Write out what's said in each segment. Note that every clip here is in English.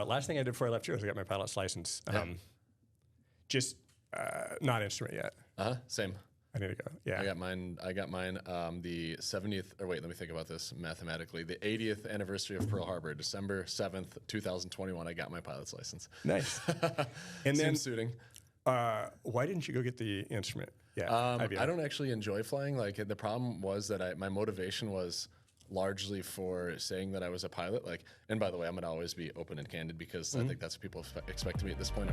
Last thing I did before I left here was I got my pilot's license. Just not instrument yet. Same. I need to go. Yeah. I got mine. The 70th, or wait, let me think about this mathematically. The 80th anniversary of Pearl Harbor, December 7th, 2021. I got my pilot's license. Nice. And then suiting. Why didn't you go get the instrument? Yeah. I don't actually enjoy flying. Like the problem was that my motivation was largely for saying that I was a pilot. Like, and by the way, I'm gonna always be open and candid because I think that's what people expect of me at this point.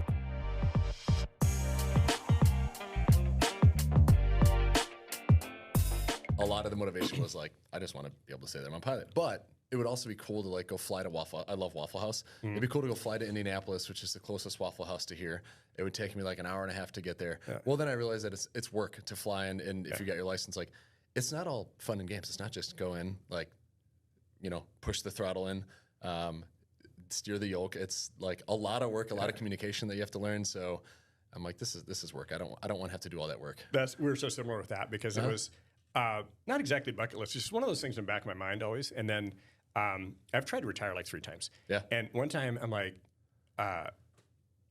A lot of the motivation was like, I just want to be able to say that I'm a pilot. But it would also be cool to like go fly to Waffle. I love Waffle House. It'd be cool to go fly to Indianapolis, which is the closest Waffle House to here. It would take me like an hour and a half to get there. Yeah. Well, then I realized that it's work to fly, and if you got your license, like it's not all fun and games. It's not just go in, like, you know, push the throttle in, steer the yoke. It's like a lot of work, a lot of communication that you have to learn. So I'm like, this is work. I don't want to have to do all that work. We were so similar with that because it was not exactly bucket list. It's just one of those things in the back of my mind always. And then I've tried to retire like 3 times. Yeah. And one time I'm like, I'm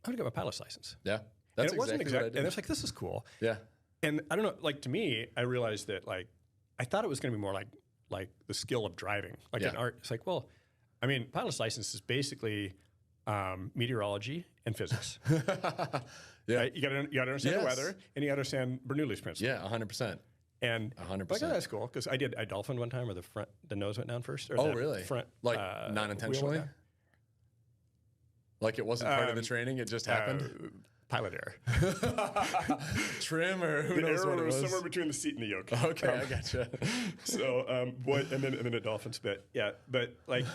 gonna get my pilot's license. Yeah. That's exactly what I did. And it's like, this is cool. Yeah. And I don't know, like to me, I realized that like, I thought it was gonna be more like the skill of driving. Like in art, it's like, well, I mean, pilot's license is basically meteorology and physics. Right? You gotta understand the weather, and you gotta understand Bernoulli's principle. Yeah, 100%. And 100%. Like, oh, that's cool because I dolphined one time where the nose went down first. Or oh, really? Front, like non-intentionally? Like it wasn't part of the training; it just happened. Pilot error. Trim or who knows what it was. Somewhere between the seat and the yoke. Okay, I gotcha. So, and then a dolphin spit. Yeah, but like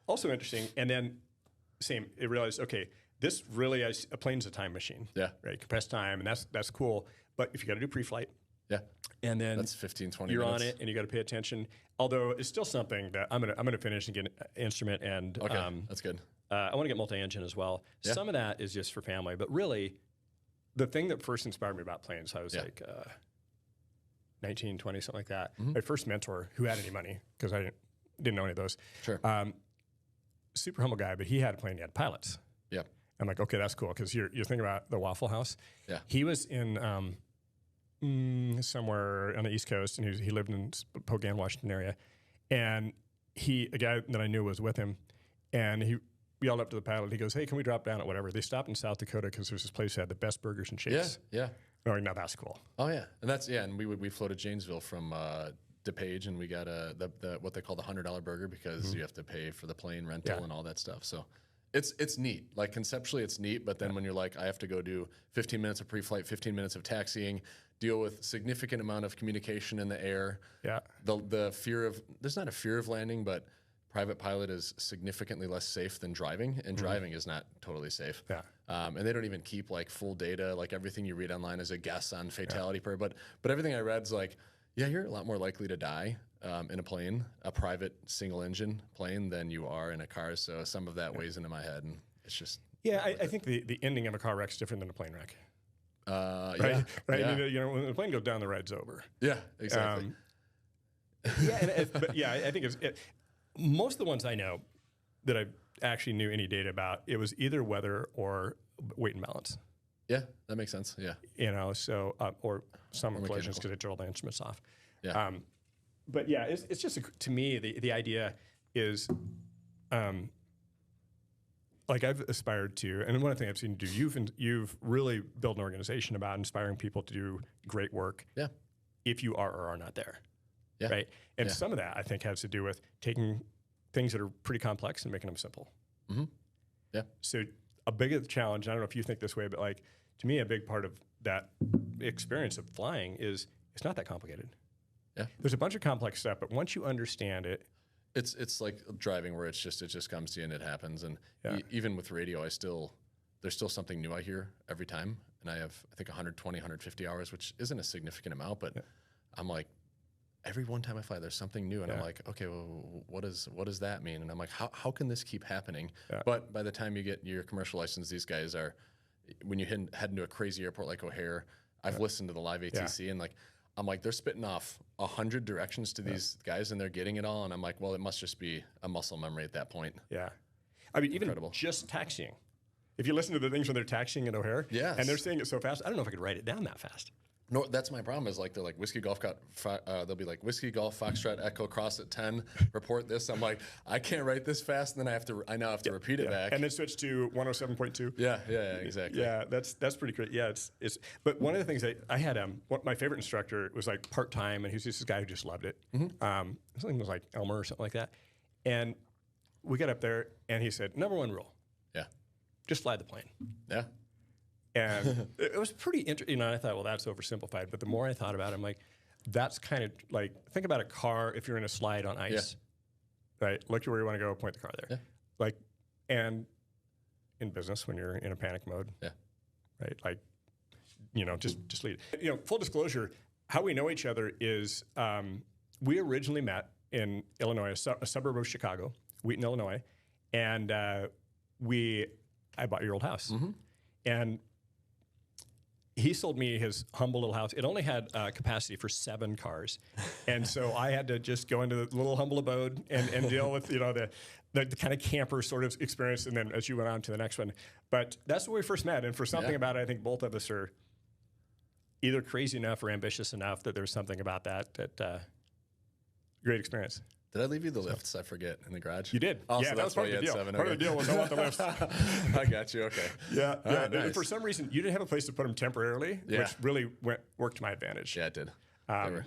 also interesting. And then same. I realized, okay, this really a plane's a time machine. Yeah. Right. Compressed time, and that's cool. But if you got to do pre-flight. Yeah. And then that's 15, 20 you're minutes. on it and you got to pay attention. Although it's still something that I'm gonna finish and get an instrument and okay, that's good. I want to get multi-engine as well. Yeah. Some of that is just for family, but really the thing that first inspired me about planes, I was like 19, 20, something like that. My first mentor who had any money, because I didn't know any of those. Sure. Super humble guy, but he had a plane, he had pilots. Yeah. I'm like, okay, that's cool. Because you're thinking about the Waffle House. Yeah. He was in somewhere on the East Coast, and he lived in Spokane, Washington area. And a guy that I knew was with him, and he yelled up to the pilot. He goes, "Hey, can we drop down at whatever?" They stopped in South Dakota because there's this place that had the best burgers and shakes. Yeah, yeah. Oh, now that's cool. Oh yeah, and we flew to Janesville from DePage, and we got the what they call the $100 burger because you have to pay for the plane rental and all that stuff. So it's neat. Like conceptually, it's neat. But then when you're like, I have to go do 15 minutes of pre-flight, 15 minutes of taxiing, deal with significant amount of communication in the air. Yeah. The fear of there's not a fear of landing, but private pilot is significantly less safe than driving, and driving is not totally safe. Yeah. And they don't even keep like full data. Like everything you read online is a guess on fatality per. But everything I read is like, yeah, you're a lot more likely to die in a plane, a private single engine plane, than you are in a car. So some of that weighs into my head, and it's just I think the ending of a car wreck is different than a plane wreck. Right. Right. Yeah. You know, when the plane goes down, the ride's over. Yeah. Exactly. I think most of the ones I know that I actually knew any data about, it was either weather or weight and balance. Yeah, that makes sense. Yeah. You know, so, or some collisions because they turn all the instruments off. Yeah. But yeah, it's just, to me, the idea is, like I've aspired to, and one thing I've seen you do, you've really built an organization about inspiring people to do great work. Yeah. If you are or are not there. Yeah. Right. And some of that I think has to do with taking things that are pretty complex and making them simple. Mm-hmm. Yeah. So a big challenge, I don't know if you think this way, but like to me, a big part of that experience of flying is it's not that complicated. Yeah. There's a bunch of complex stuff, but once you understand it, it's like driving where it just comes to you and it happens. And even with radio, there's still something new I hear every time. And I have, I think 120, 150 hours, which isn't a significant amount, but I'm like, every one time I fly, there's something new, and I'm like, okay, well, what does that mean? And I'm like, how can this keep happening? Yeah. But by the time you get your commercial license, these guys are, when you head into a crazy airport like O'Hare, I've listened to the live ATC, and like, I'm like, they're spitting off 100 directions to these guys, and they're getting it all, and I'm like, well, it must just be a muscle memory at that point. Yeah, I mean, even just taxiing. If you listen to the things when they're taxiing at O'Hare, yes. and they're saying it so fast, I don't know if I could write it down that fast. No, that's my problem. Is like they're like whiskey golf. They'll be like whiskey golf Foxtrot Echo cross at 10. Report this. I'm like, I can't write this fast, and then I now have to repeat it back. And then switch to 107.2. Yeah, exactly. Yeah, that's pretty great. Yeah, it's. But one of the things that I had, my favorite instructor was like part time, and he was just this guy who just loved it. Something was like Elmer or something like that, and we got up there, and he said, number one rule, just fly the plane. Yeah. And it was pretty interesting. I thought, well, that's oversimplified. But the more I thought about it, I'm like, that's kind of like, think about a car if you're in a slide on ice, right? Look to where you want to go, point the car there. Yeah. Like, and in business, when you're in a panic mode, right? Like, just lead. Full disclosure, how we know each other is we originally met in Illinois, a suburb of Chicago, Wheaton, Illinois, and I bought your old house. And he sold me his humble little house. It only had capacity for 7 cars. And so I had to just go into the little humble abode and deal with, the kind of camper sort of experience. And then as you went on to the next one. But that's where we first met. And for something about it, I think both of us are either crazy enough or ambitious enough that there's something about that great experience. Did I leave you the lifts? I forget, in the garage. You did. Oh, so that's why you had 7. Part of the deal was I want the lifts. I got you. Okay. Yeah. Nice. For some reason, you didn't have a place to put them temporarily, which really worked to my advantage. Yeah, it did.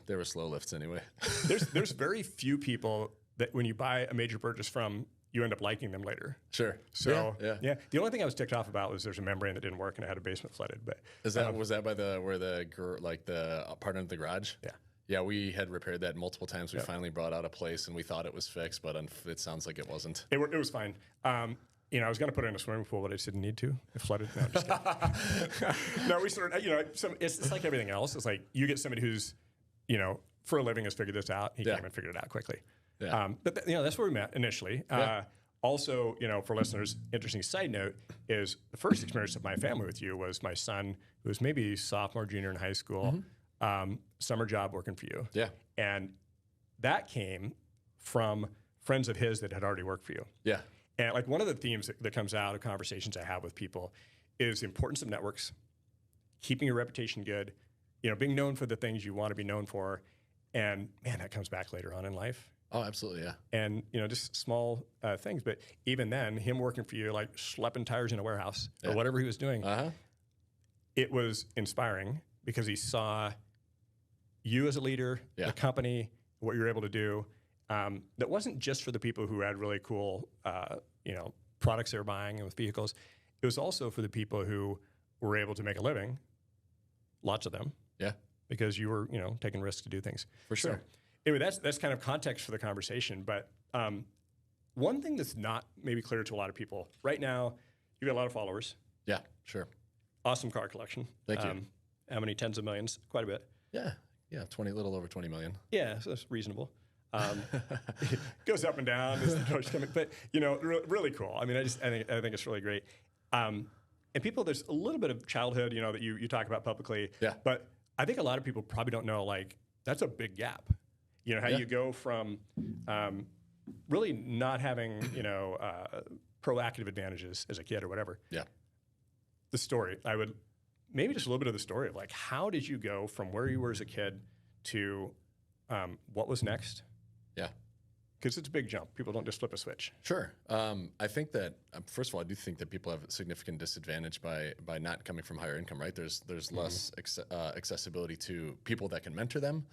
They were slow lifts anyway. There's very few people that when you buy a major purchase from, you end up liking them later. Sure. So the only thing I was ticked off about was there's a membrane that didn't work and I had a basement flooded. But was that by the part of the garage? Yeah. Yeah, we had repaired that multiple times. We finally brought out a place, and we thought it was fixed, but it sounds like it wasn't. It was fine. I was going to put it in a swimming pool, but I just didn't need to. It flooded. No, I'm just kidding. No, we sort of, it's like everything else. It's like you get somebody who's, for a living has figured this out. He came and figured it out quickly. Yeah. But that's where we met initially. Also, for listeners, interesting side note is the first experience of my family with you was my son, who was maybe sophomore, junior in high school. Summer job working for you. Yeah. And that came from friends of his that had already worked for you. Yeah. And like one of the themes that comes out of conversations I have with people is the importance of networks, keeping your reputation good, being known for the things you want to be known for. And man, that comes back later on in life. Oh, absolutely. Yeah. And, just small things. But even then, him working for you, like schlepping tires in a warehouse or whatever he was doing, it was inspiring because he saw you as a leader, the company, what you're able to do. That wasn't just for the people who had really cool, products they were buying and with vehicles. It was also for the people who were able to make a living, lots of them. Yeah. Because you were, taking risks to do things. For sure. So, anyway, that's kind of context for the conversation. But one thing that's not maybe clear to a lot of people, right now, you've got a lot of followers. Yeah, sure. Awesome car collection. Thank you. How many tens of millions? Quite a bit. Yeah. Yeah, little over 20 million. Yeah, so that's reasonable. Goes up and down as the doors come in, but really cool. I mean, I think it's really great. And people, there's a little bit of childhood, that you talk about publicly. Yeah. But I think a lot of people probably don't know, like, that's a big gap. How you go from really not having, proactive advantages as a kid or whatever. Yeah. The story, maybe just a little bit of the story of like, how did you go from where you were as a kid to what was next? Yeah. Because it's a big jump. People don't just flip a switch. Sure. I think that, first of all, I do think that people have a significant disadvantage by not coming from higher income, right? There's less accessibility to people that can mentor them.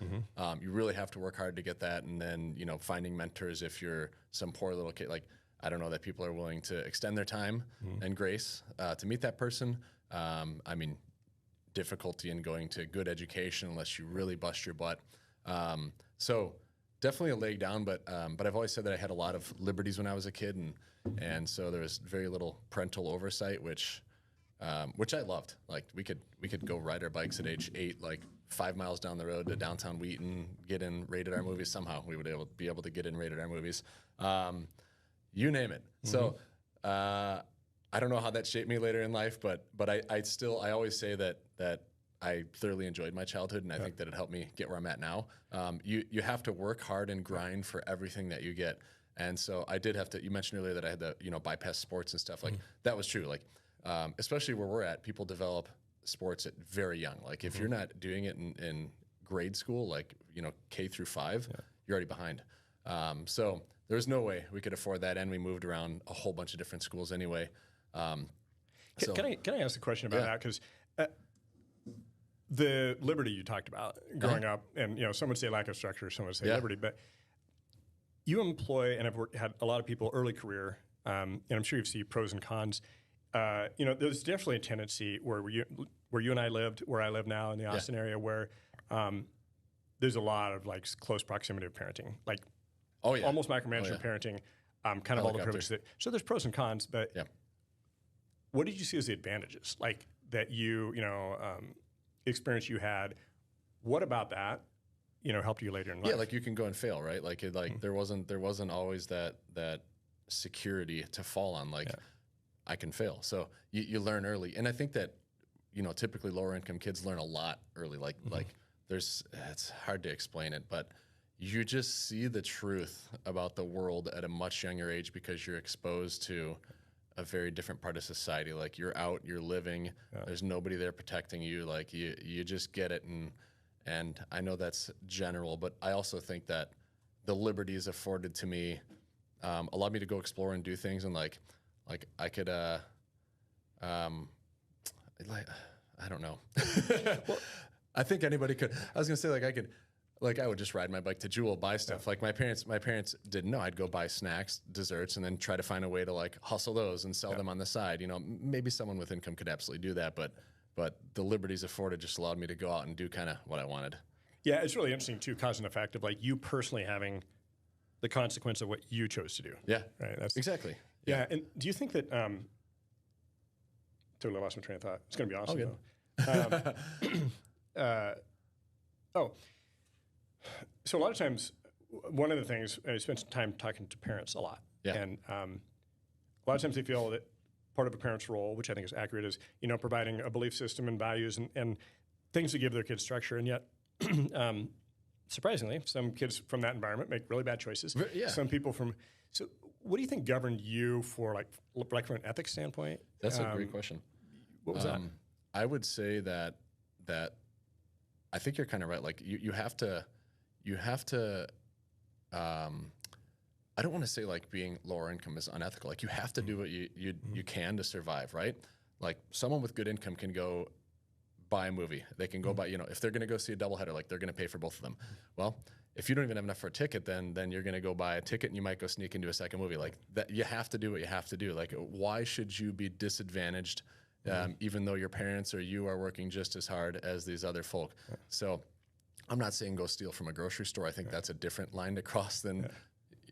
You really have to work hard to get that. And then, finding mentors if you're some poor little kid, like, I don't know that people are willing to extend their time and grace to meet that person. Difficulty in going to good education unless you really bust your butt. So definitely a leg down, but I've always said that I had a lot of liberties when I was a kid, and so there was very little parental oversight, which I loved. Like we could go ride our bikes at age 8, like 5 miles down the road to downtown Wheaton, get in rated R movies. Somehow we would be able to get in rated R movies. You name it. So I don't know how that shaped me later in life, but I always say that I thoroughly enjoyed my childhood, and I think that it helped me get where I'm at now. You have to work hard and grind for everything that you get. And so I did have to, you mentioned earlier that I had to, bypass sports and stuff. Like that was true. Like, especially where we're at, people develop sports at very young. Like if you're not doing it in grade school, like, K through 5, you're already behind. So there's no way we could afford that. And we moved around a whole bunch of different schools anyway. Can I ask a question about that? Because the liberty you talked about growing up, and some would say lack of structure, some would say liberty, but you employ, and I've had a lot of people early career, and I'm sure you've seen pros and cons. There's definitely a tendency where you and I lived, where I live now in the Austin area, where there's a lot of like close proximity of parenting, like almost micromanagement parenting, kind of all the privileges. So there's pros and cons, but what did you see as the advantages, like that experience you had? What about that, helped you later in life? Yeah, like you can go and fail, right? Like there wasn't always that security to fall on. Like I can fail, so you learn early, and I think that typically lower income kids learn a lot early. Like it's hard to explain it, but you just see the truth about the world at a much younger age because you're exposed to a very different part of society. Like you're out, you're living, there's nobody there protecting you. Like you just get it. And I know that's general, but I also think that the liberties afforded to me allowed me to go explore and do things. And like I could, I don't know. Well, I think anybody could. I was gonna say I would just ride my bike to Jewel, buy stuff. Like my parents didn't know. I'd go buy snacks, desserts, and then try to find a way to like hustle those and sell them on the side. Maybe someone with income could absolutely do that, but the liberties afforded just allowed me to go out and do kind of what I wanted. Yeah, it's really interesting too, cause and effect of like you personally having the consequence of what you chose to do. Yeah, right. That's exactly. Yeah, and do you think that? Totally lost my train of thought. It's going to be awesome though. So a lot of times, one of the things, I spend some time talking to parents a lot. Yeah. And a lot of times they feel that part of a parent's role, which I think is accurate, is, providing a belief system and values and things to give their kids structure. And yet, surprisingly, some kids from that environment make really bad choices. Yeah. Some people so what do you think governed you for like from an ethics standpoint? That's a great question. What was that? I would say that I think you're kind of right. Like you have to, I don't want to say like being lower income is unethical. Like you have to do what you can to survive, right? Like someone with good income can go buy a movie. They can go buy, if they're going to go see a doubleheader, like they're going to pay for both of them. Well, if you don't even have enough for a ticket, then you're going to go buy a ticket and you might go sneak into a second movie. Like that, you have to do what you have to do. Like why should you be disadvantaged even though your parents or you are working just as hard as these other folk? So I'm not saying go steal from a grocery store. I think that's a different line to cross than,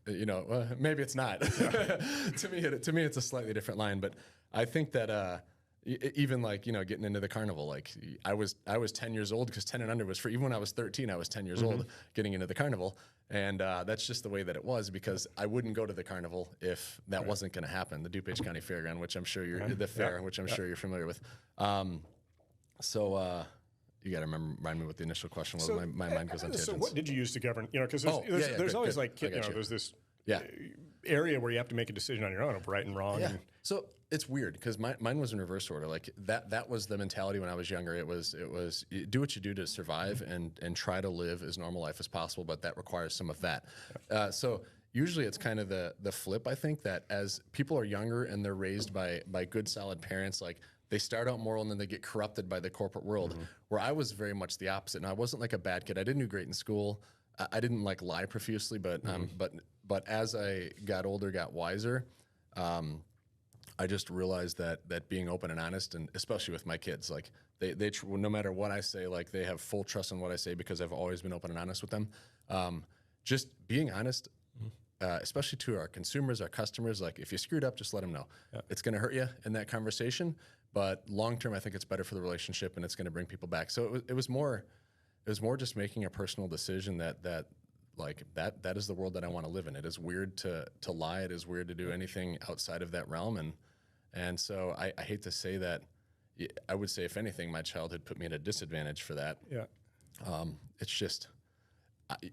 maybe it's not. To me, it's a slightly different line. But I think that even like, getting into the carnival, like I was 10 years old because 10 and under was free. Even when I was 13, I was 10 years old getting into the carnival. And that's just the way that it was because I wouldn't go to the carnival if that wasn't going to happen. The DuPage County Fairground, which I'm sure which I'm sure you're familiar with. You got to remind me what the initial question was. My mind goes on tangents. So what did you use to govern? Because there's always like, there's this area where you have to make a decision on your own of right and wrong. Yeah. So it's weird because mine was in reverse order. Like that was the mentality when I was younger. It was do what you do to survive and try to live as normal life as possible, but that requires some of that. So usually it's kind of the flip. I think that as people are younger and they're raised by good solid parents, like they start out moral and then they get corrupted by the corporate world. Where I was very much the opposite. And I wasn't like a bad kid. I didn't do great in school. I didn't like lie profusely, but as I got older, got wiser. I just realized that being open and honest, and especially with my kids, like they no matter what I say, like they have full trust in what I say because I've always been open and honest with them. Just being honest, especially to our consumers, our customers, like if you screwed up, just let them know. Yeah. It's going to hurt you in that conversation, but long term, I think it's better for the relationship and it's going to bring people back. So it was more just making a personal decision that is the world that I want to live in. It is weird to lie. It is weird to do anything outside of that realm. And so I hate to say that. I would say, if anything, my childhood put me at a disadvantage for that. Yeah. It's just,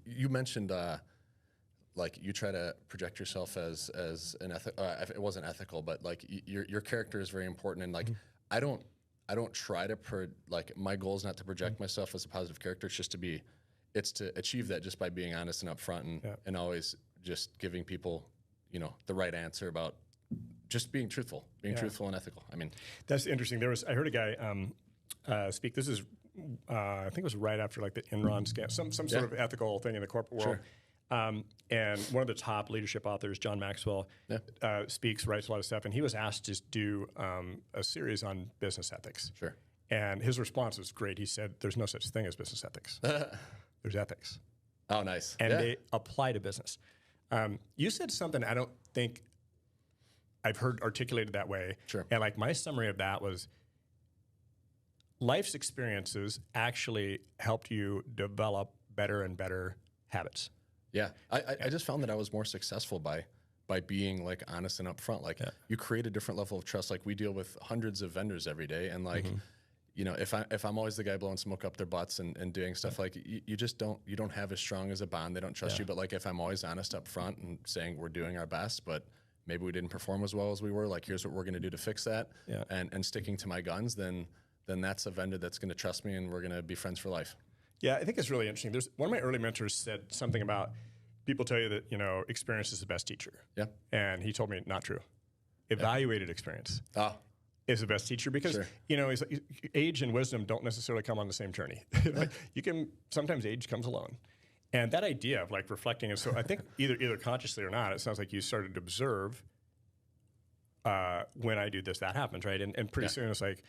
you mentioned like you try to project yourself as an it wasn't ethical, but like your character is very important. And like, I don't try to like my goal is not to project myself as a positive character. It's to achieve that just by being honest and upfront and always just giving people, you know, the right answer about just being truthful and ethical. I mean, that's interesting. I heard a guy speak. This is, I think it was right after like the Enron scam, some sort of ethical thing in the corporate world. Sure. And one of the top leadership authors, John Maxwell, speaks, writes a lot of stuff, and he was asked to do a series on business ethics. Sure. And his response was great. He said, "There's no such thing as business ethics. There's ethics." Oh, nice. And they apply to business. You said something I don't think I've heard articulated that way. Sure. And like my summary of that was, life's experiences actually helped you develop better and better habits. Yeah. I just found that I was more successful by being like honest and upfront. Like you create a different level of trust. Like we deal with hundreds of vendors every day. And like, you know, if I'm always the guy blowing smoke up their butts and doing stuff, like you just don't have as strong as a bond. They don't trust you. But like if I'm always honest up front and saying we're doing our best, but maybe we didn't perform as well as we were, like here's what we're going to do to fix that, and sticking to my guns, then that's a vendor that's going to trust me and we're going to be friends for life. Yeah, I think it's really interesting. There's one of my early mentors said something about people tell you that, you know, experience is the best teacher. Yeah. And he told me not true. Evaluated experience is the best teacher because, you know, age and wisdom don't necessarily come on the same journey. Like sometimes age comes alone. And that idea of like reflecting, and so I think either consciously or not, it sounds like you started to observe when I do this, that happens, right? And pretty soon it's like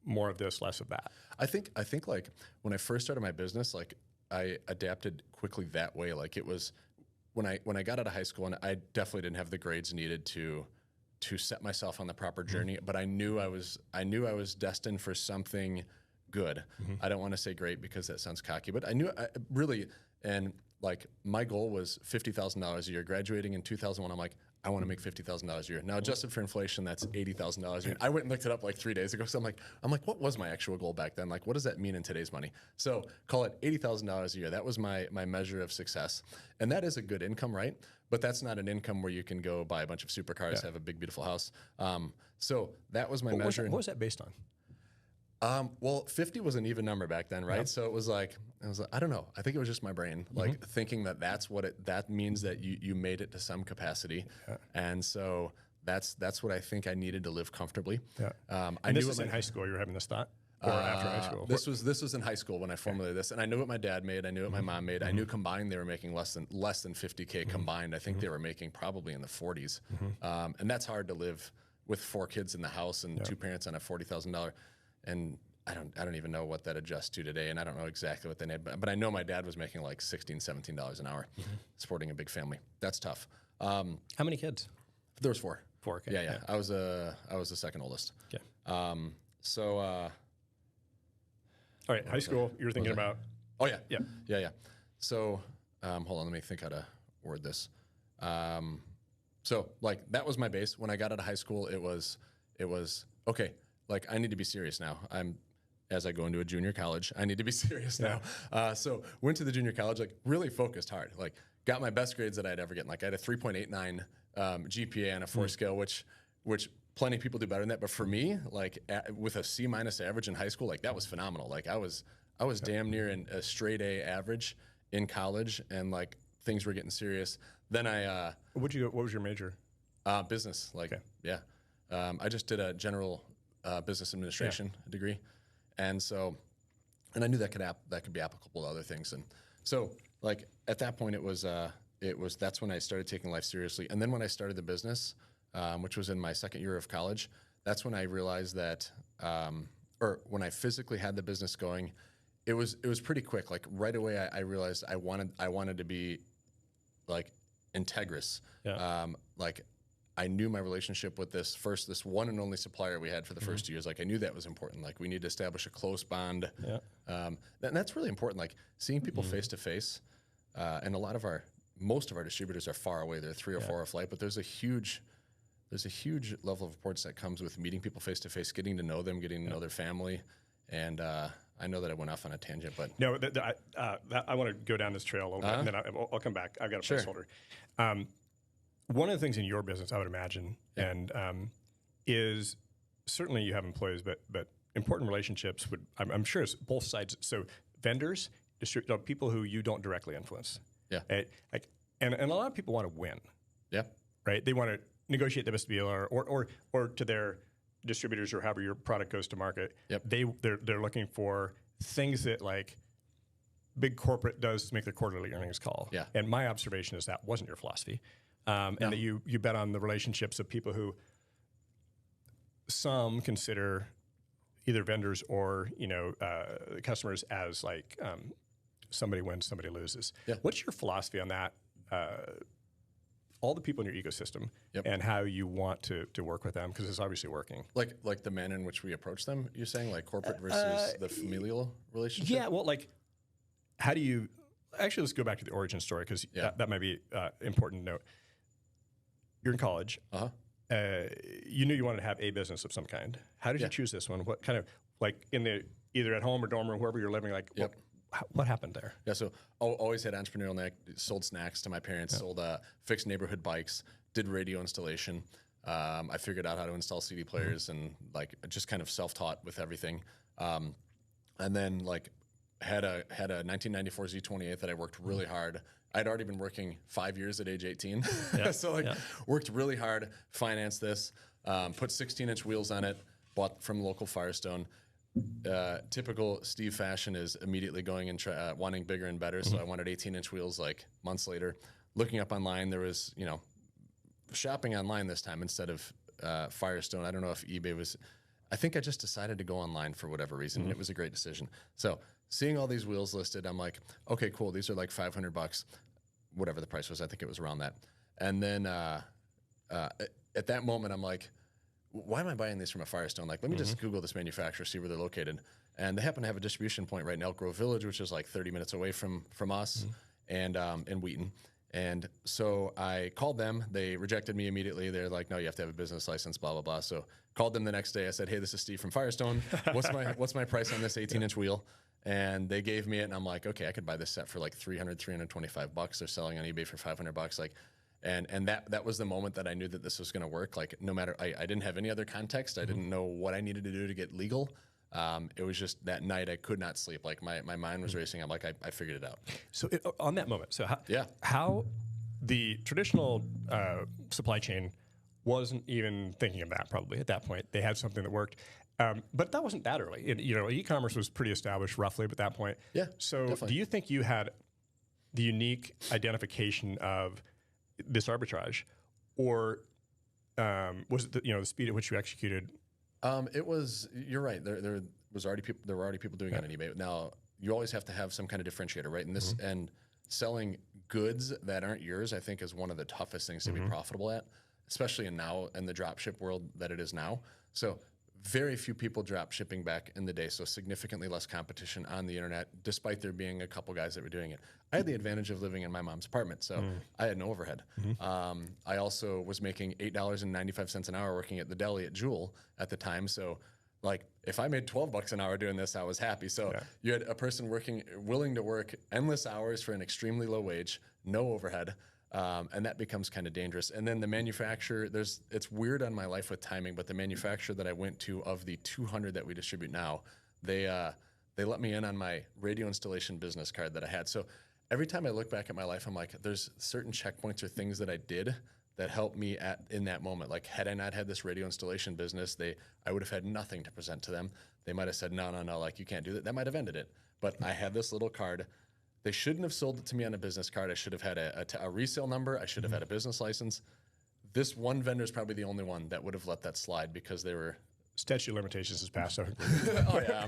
more of this, less of that. I think like when I first started my business, like I adapted quickly that way. Like it was when I got out of high school, and I definitely didn't have the grades needed to set myself on the proper journey, but I knew I was destined for something good. I don't want to say great because that sounds cocky, but I knew really. And like my goal was $50,000 a year. Graduating in 2001, I'm like, I want to make $50,000 a year. Now, adjusted for inflation, that's $80,000 a year. I went and looked it up like 3 days ago. So I'm like, what was my actual goal back then? Like, what does that mean in today's money? So call it $80,000 a year. That was my measure of success, and that is a good income, right? But that's not an income where you can go buy a bunch of supercars, have a big beautiful house. So that was my measure. What was that based on? Well, 50 was an even number back then, right? Yep. So it was like, I don't know. I think it was just my brain, like thinking that means that you made it to some capacity. Yeah. And so that's what I think I needed to live comfortably. Yeah. And this was in high school, you were having this thought? Or after high school? This was in high school when I formulated this. And I knew what my dad made. I knew what my mom made. I knew combined they were making less than $50K combined. I think they were making probably in the 40s. And that's hard to live with 4 kids in the house and 2 parents on a $40,000. And I don't even know what that adjusts to today, and I don't know exactly what they need, but I know my dad was making like $16, $17 an hour, supporting a big family. That's tough. How many kids? There was 4. 4. Okay. Yeah. I was the second oldest. Okay. All right, high school. You were thinking about? Oh yeah. So hold on, let me think how to word this. So like that was my base. When I got out of high school, it was okay. Like I need to be serious now. As I go into a junior college, I need to be serious now. So went to the junior college, like really focused hard, like got my best grades that I'd ever gotten. Like I had a 3.89 GPA on a 4 scale, which plenty of people do better than that. But for me, like with a C- average in high school, like that was phenomenal. Like I was damn near a straight A average in college, and like things were getting serious. Then what was your major? Business. Like I just did a general business administration degree, and I knew that could be applicable to other things, and so like at that point that's when I started taking life seriously. And then when I started the business, which was in my second year of college, that's when I realized that, or when I physically had the business going, it was pretty quick. Like right away, I realized I wanted to be like integrous, like. I knew my relationship with this one and only supplier we had for the first 2 years. Like I knew that was important. Like we need to establish a close bond. Yeah. And that's really important. Like seeing people face to face. And most of our distributors are far away. They're 3 or 4 hour flight, but there's a huge level of importance that comes with meeting people face to face, getting to know them, getting to know their family, And I know that I went off on a tangent, but no, I want to go down this trail a little bit, and then I'll come back. I've got a placeholder. One of the things in your business, I would imagine, and is certainly you have employees, but important relationships would, I'm sure it's both sides. So vendors, people who you don't directly influence. Yeah. Right? Like, and a lot of people want to win. Yeah. Right. They want to negotiate the best deal, or to their distributors or however your product goes to market. Yep. They're looking for things that like big corporate does to make their quarterly earnings call. Yeah. And my observation is that wasn't your philosophy. And that you bet on the relationships of people who some consider either vendors or customers as like somebody wins, somebody loses. Yeah. What's your philosophy on that? All the people in your ecosystem and how you want to work with them, because it's obviously working. Like the manner in which we approach them, you're saying, like corporate versus the familial relationship? Yeah, well, like how do you – actually, let's go back to the origin story, because that might be important to note. You're in college. You knew you wanted to have a business of some kind. How did you choose this one? What kind of – like in the either at home or dorm room, wherever you're living, like what happened there? Yeah, so always had entrepreneurial neck, sold snacks to my parents, sold fixed neighborhood bikes, did radio installation. I figured out how to install CD players and like just kind of self-taught with everything. And then like had a 1994 Z28 that I worked really hard. I'd already been working 5 years at age 18. So worked really hard, financed this, put 16-inch wheels on it, bought from local Firestone. Typical Steve fashion is immediately going and wanting bigger and better. So I wanted 18-inch wheels like months later. Looking up online, there was, shopping online this time instead of Firestone. I don't know if eBay was, I think I just decided to go online for whatever reason. And it was a great decision. So seeing all these wheels listed, I'm like, okay, cool. These are like $500, whatever the price was. I think it was around that. And then at that moment, I'm like, why am I buying these from a Firestone? Like, let me just Google this manufacturer, see where they're located. And they happen to have a distribution point right in Elk Grove Village, which is like 30 minutes away from us, and in Wheaton. And so I called them. They rejected me immediately. They're like, no, you have to have a business license, blah, blah, blah. So called them the next day. I said, hey, this is Steve from Firestone. What's my price on this 18-inch wheel? And they gave me it, and I'm like, okay, I could buy this set for like $325. They're selling on eBay for $500. Like, and that was the moment that I knew that this was going to work. Like, no matter, I didn't have any other context. I didn't know what I needed to do to get legal. It was just that night I could not sleep. Like my mind was racing. I'm like, I figured it out. So on that moment, so how the traditional supply chain wasn't even thinking of that probably at that point. They had something that worked. But that wasn't that early. E-commerce was pretty established roughly at that point. Yeah. So definitely. Do you think you had the unique identification of this arbitrage, or was it the speed at which you executed? It was. You're right. There were already people doing it on eBay. Now you always have to have some kind of differentiator, right? And this and selling goods that aren't yours, I think, is one of the toughest things to be profitable at, especially in the drop ship world that it is now. So very few people drop shipping back in the day, so significantly less competition on the internet, despite there being a couple guys that were doing it. I had the advantage of living in my mom's apartment, so I had no overhead. I also was making $8.95 an hour working at the deli at Jewel at the time, so like if I made $12 an hour doing this, I was happy. So you had a person willing to work endless hours for an extremely low wage, no overhead. And that becomes kind of dangerous. And then the manufacturer, it's weird on my life with timing, but the manufacturer that I went to of the 200 that we distribute now, they let me in on my radio installation business card that I had. So every time I look back at my life, I'm like, there's certain checkpoints or things that I did that helped me in that moment. Like had I not had this radio installation business, I would have had nothing to present to them. They might have said, no, like you can't do that. That might have ended it. But I had this little card. They shouldn't have sold it to me on a business card. I should have had a resale number. I should have had a business license. This one vendor is probably the only one that would have let that slide because they were... Statute of limitations is passed. So oh, yeah.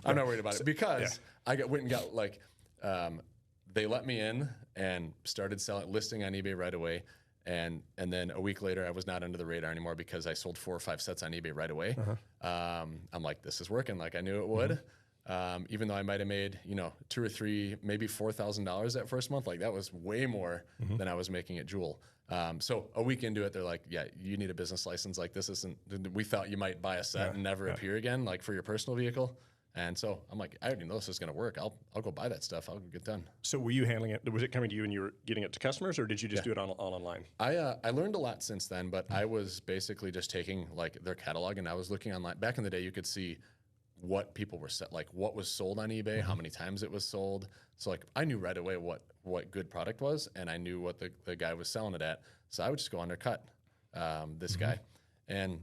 I'm not worried about it because I went and got like... they let me in and started listing on eBay right away. And then a week later, I was not under the radar anymore because I sold 4 or 5 sets on eBay right away. I'm like, this is working like I knew it would. Even though I might have made, $2,000 or $3,000, maybe $4,000 that first month, like that was way more than I was making at Jewel. So a week into it, they're like, yeah, you need a business license. Like this isn't, we thought you might buy a set and never appear again, like for your personal vehicle. And so I'm like, I already know this is going to work. I'll go buy that stuff. I'll get done. So were you handling it? Was it coming to you and you were getting it to customers, or did you just do it all online? I learned a lot since then, but I was basically just taking like their catalog and I was looking online. Back in the day, you could see what people were like what was sold on eBay, how many times it was sold. So like I knew right away what good product was, and I knew what the guy was selling it at. So I would just go undercut this guy. And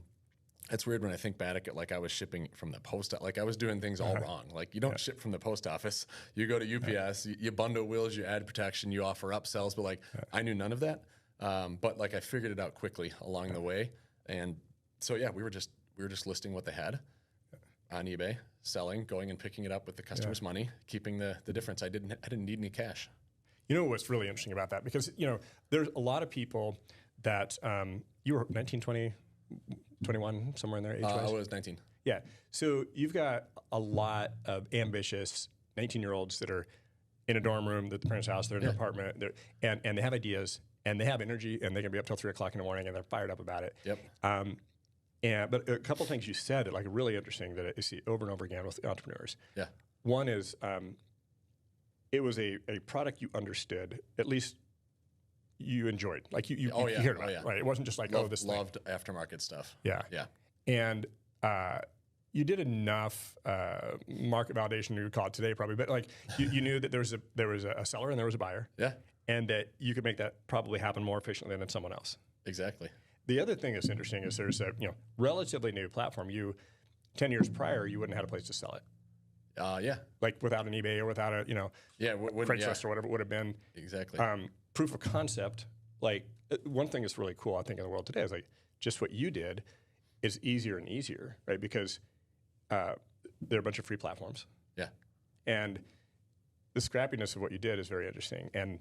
it's weird when I think back at like I was shipping from the post, like I was doing things all wrong. Like you don't ship from the post office. You go to UPS, you bundle wheels, you add protection, you offer upsells. But like I knew none of that. But like I figured it out quickly along the way. And so yeah, we were just listing what they had on eBay, selling, going and picking it up with the customer's money, keeping the difference. I didn't need any cash. You know what's really interesting about that? Because there's a lot of people that you were 19, 20. 21, somewhere in there, age-wise? I was 19. Yeah. So you've got a lot of ambitious 19-year-olds that are in a dorm room, at the parents' house, they're in an apartment, and they have ideas, and they have energy, and they can be up till 3 o'clock in the morning, and they're fired up about it. Yep. But a couple things you said that like really interesting that I see over and over again with entrepreneurs. Yeah. One is it was a product you understood, at least you enjoyed, like you heard about it, right? It wasn't just like, loved aftermarket stuff. Yeah. And you did enough market validation, you would call it today probably, but like you knew that there was a seller and there was a buyer. Yeah. And that you could make that probably happen more efficiently than someone else. Exactly. The other thing that's interesting is there's a relatively new platform. 10 years prior, you wouldn't have had a place to sell it. Yeah. Like without an eBay or without a Craigslist or whatever it would have been. Exactly. Proof of concept, like one thing that's really cool, I think, in the world today is like just what you did is easier and easier, right? Because there are a bunch of free platforms. Yeah. And the scrappiness of what you did is very interesting. And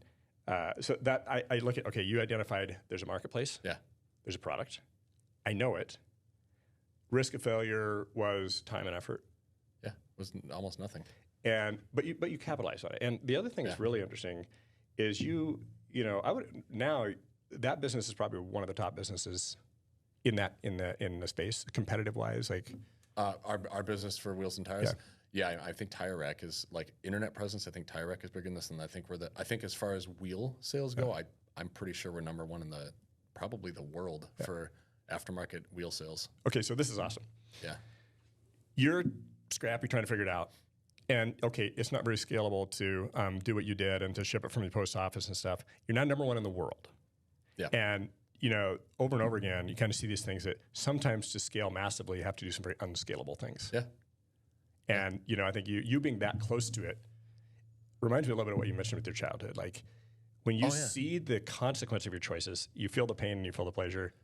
so that I look at, okay, you identified there's a marketplace. Yeah. There's a product. I know it. Risk of failure was time and effort. Yeah. It was almost nothing. But you capitalized on it. And the other thing that's really interesting is that business is probably one of the top businesses in the space, competitive wise, like our business for wheels and tires. Yeah, I think Tire Rack is like internet presence. I think Tire Rack is bigger than this, and I think as far as wheel sales go, I'm pretty sure we're number one in probably the world for aftermarket wheel sales. Okay, so this is awesome. Yeah, you're scrappy trying to figure it out. And okay, it's not very scalable to do what you did and to ship it from the post office and stuff. You're not number one in the world. Yeah. And over and over again, you kind of see these things that sometimes to scale massively, you have to do some very unscalable things. Yeah. And I think you being that close to it reminds me a little bit of what you mentioned with your childhood. Like when you see the consequence of your choices, you feel the pain and you feel the pleasure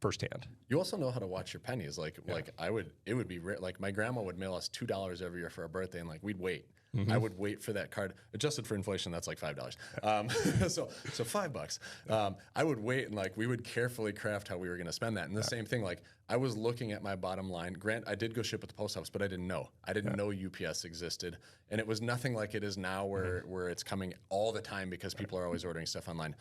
firsthand. You also know how to watch your pennies. Like it would be like my grandma would mail us $2 every year for our birthday, and like we'd wait. I would wait for that card. Adjusted for inflation, that's like $5. So $5. I would wait, and like we would carefully craft how we were going to spend that. And the same thing, like I was looking at my bottom line. I did go ship at the post office, but I didn't know. I didn't know UPS existed, and it was nothing like it is now, where it's coming all the time because people are always ordering stuff online.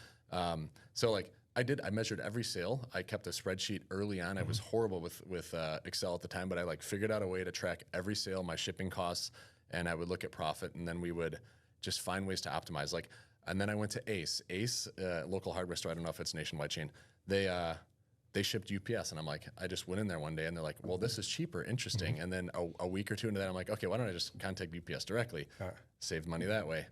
So like I measured every sale. I kept a spreadsheet early on. I was horrible with Excel at the time, but I like figured out a way to track every sale, my shipping costs, and I would look at profit, and then we would just find ways to optimize. Like, and then I went to Ace. Ace, local hardware store. I don't know if it's a nationwide chain. They shipped UPS, and I'm like, I just went in there one day, and they're like, well, this is cheaper, interesting. And then a week or two into that, I'm like, okay, why don't I just contact UPS directly? Save money that way.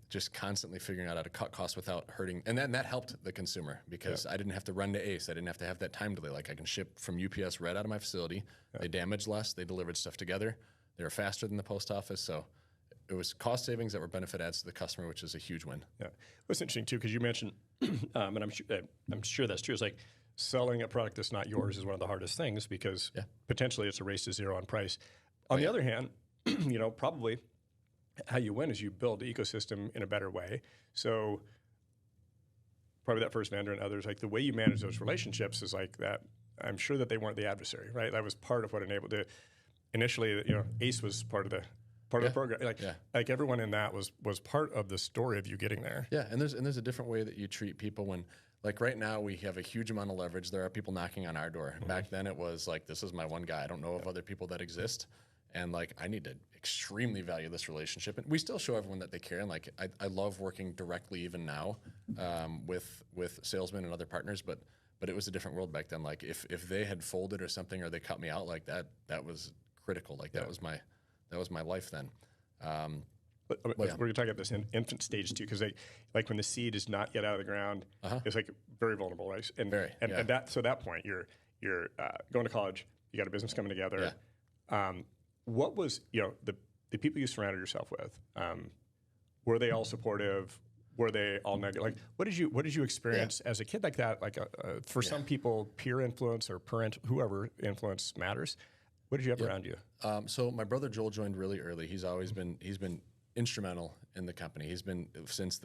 Just constantly figuring out how to cut costs without hurting. And then that helped the consumer because I didn't have to run to Ace. I didn't have to have that time delay. Like I can ship from UPS right out of my facility. They damaged less. They delivered stuff together. They were faster than the post office. So it was cost savings that were benefit adds to the customer, which is a huge win. Yeah. What's interesting too, because you mentioned, and I'm sure that's true, is like selling a product that's not yours is one of the hardest things because potentially it's a race to zero on price. On the other hand, probably how you win is you build the ecosystem in a better way. So probably that first vendor and others, like the way you manage those relationships is like that. I'm sure that they weren't the adversary, right? That was part of what enabled it. Initially, Ace was part of the program. Like everyone in that was part of the story of you getting there. Yeah, and there's a different way that you treat people when, like right now, we have a huge amount of leverage. There are people knocking on our door. Back then, it was like, this is my one guy. I don't know of other people that exist. and like I need to extremely value this relationship, and we still show everyone that they care. And like I love working directly even now with salesmen and other partners, but it was a different world back then. Like if they had folded or something, or they cut me out, like that was critical. Like that was my life then. But we're talking about this infant stage too, because like when the seed is not yet out of the ground, it's like very vulnerable, right? And that, so at that point you're going to college, you got a business coming together. Yeah. What was, the people you surrounded yourself with, were they all supportive? Were they all negative? Like, what did you experience as a kid like that? Like, for some people, peer influence or whoever influence matters. What did you have around you? So my brother Joel joined really early. He's been instrumental in the company. He's been since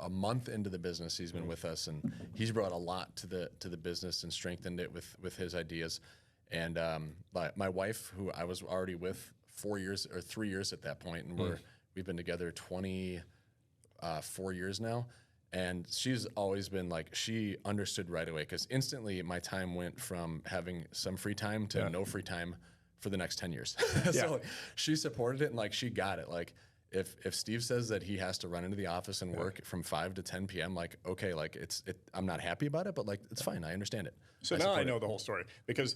a month into the business. He's been with us, and he's brought a lot to the business and strengthened it with his ideas. And my wife, who I was already with 4 years or 3 years at that point, and we've been together 24 years now. And she's always been like, she understood right away, because instantly my time went from having some free time to no free time for the next 10 years. So like, she supported it, and like she got it. Like if Steve says that he has to run into the office and work from 5 to 10 p.m., like, okay, like I'm not happy about it, but like it's fine. I understand it. So now I know the whole story, because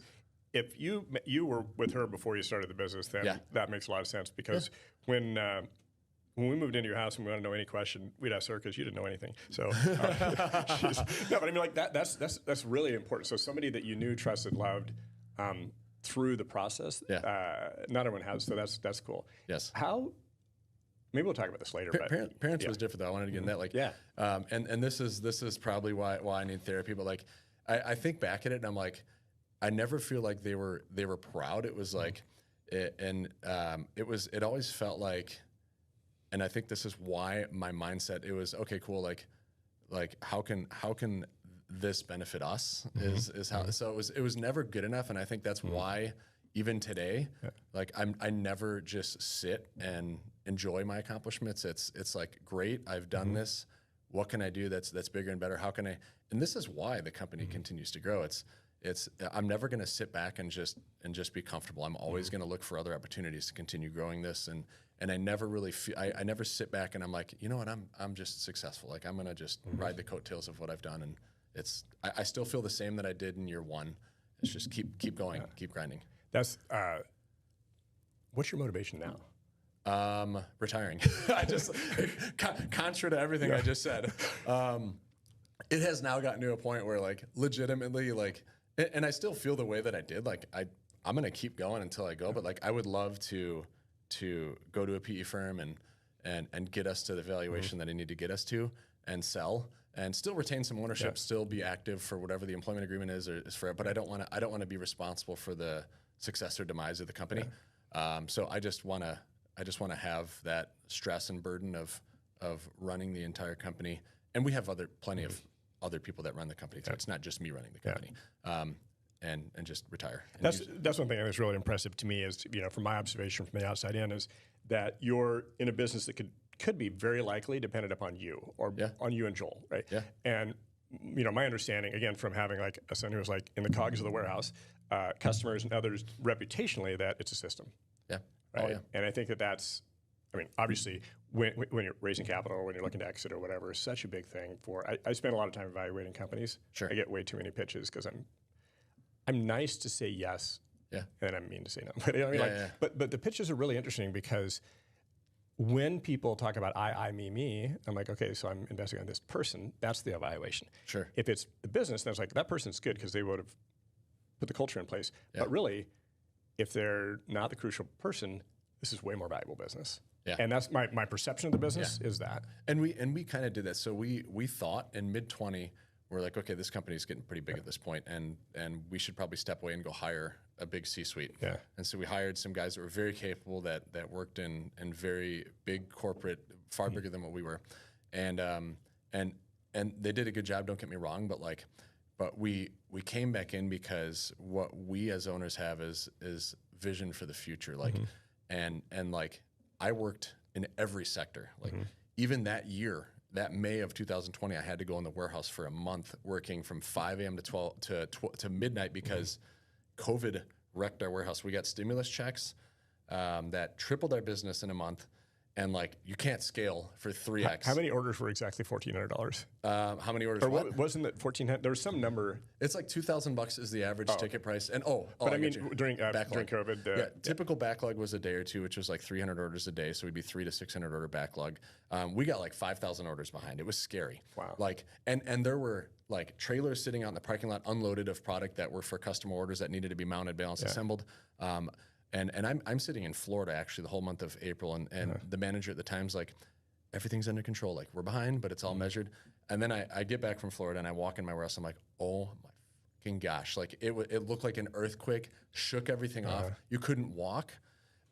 if you were with her before you started the business, then that makes a lot of sense, because when we moved into your house and we wanted to know any question, we'd ask her, because you didn't know anything. So, but I mean, like that's really important. So somebody that you knew, trusted, loved through the process. Not everyone has, so that's cool. Yes. Maybe we'll talk about this later. Parents was different though. I wanted to get into that. Like, and this is probably why I need therapy. But like, I think back at it and I'm like, I never feel like they were proud. It was like, it always felt like. And I think this is why my mindset, it was, okay, cool. Like how can this benefit us is how, so it was never good enough. And I think that's why even today, like I never just sit and enjoy my accomplishments. It's like, great, I've done this. What can I do that's bigger and better? How can I, and this is why the company continues to grow. I'm never going to sit back and just be comfortable. I'm always going to look for other opportunities to continue growing this. And I never really feel, I never sit back and I'm like, you know what, I'm just successful. Like I'm going to just ride the coattails of what I've done. And I still feel the same that I did in year one. It's just keep going, keep grinding. That's, what's your motivation now? Retiring. I just, contra to everything I just said. It has now gotten to a point where like legitimately like, and I still feel the way that I did. Like I'm going to keep going until I go, but like I would love to go to a PE firm and get us to the valuation that I need to get us to, and sell and still retain some ownership, still be active for whatever the employment agreement is for it. But I don't want to be responsible for the success or demise of the company. So I just want to have that stress and burden of running the entire company. And we have plenty of other people that run the company. So it's not just me running the company. And just retire. That's one thing that's really impressive to me is, from my observation from the outside in, is that you're in a business that could be very likely dependent upon you or on you and Joel, right? Yeah. And my understanding, again, from having like a son who was like in the cogs of the warehouse, customers and others reputationally, that it's a system. Yeah. Right. Oh, yeah. And I think that's, obviously when you're raising capital, when you're looking to exit or whatever, it's such a big thing I spend a lot of time evaluating companies. Sure. I get way too many pitches because I'm nice to say yes, and I'm mean to say no. But the pitches are really interesting because when people talk about I, me, I'm like, okay, so I'm investing on this person. That's the evaluation. Sure. If it's the business, then it's like that person's good because they would have put the culture in place. Yeah. But really, if they're not the crucial person, this is way more valuable business. Yeah. And that's my perception of the business is that. And we kind of did that. So we thought in mid-20. We're like, okay, this company's getting pretty big at this point, and we should probably step away and go hire a big C-suite. Yeah. And so we hired some guys that were very capable that worked in very big corporate, far bigger than what we were, and they did a good job. Don't get me wrong, but we came back in because what we as owners have is vision for the future. Like, and like I worked in every sector. Like even that year. That May of 2020, I had to go in the warehouse for a month, working from 5 a.m. to midnight because COVID wrecked our warehouse. We got stimulus checks that tripled our business in a month. And like you can't scale for 3x. How many orders were exactly $1,400? How many orders? Or wasn't it 1,400? There was some number. It's like $2,000 is the average ticket price. And but I mean during COVID, typical backlog was a day or two, which was like 300 orders a day. So we'd be 300 to 600 order backlog. We got like 5,000 orders behind. It was scary. Wow. Like and there were like trailers sitting out in the parking lot unloaded of product that were for customer orders that needed to be mounted, balanced, assembled. And I'm sitting in Florida actually the whole month of April, and the manager at the time's like, everything's under control. Like we're behind, but it's all measured. And then I get back from Florida and I walk in my warehouse. I'm like, oh my fucking gosh! Like it looked like an earthquake, shook everything off. You couldn't walk.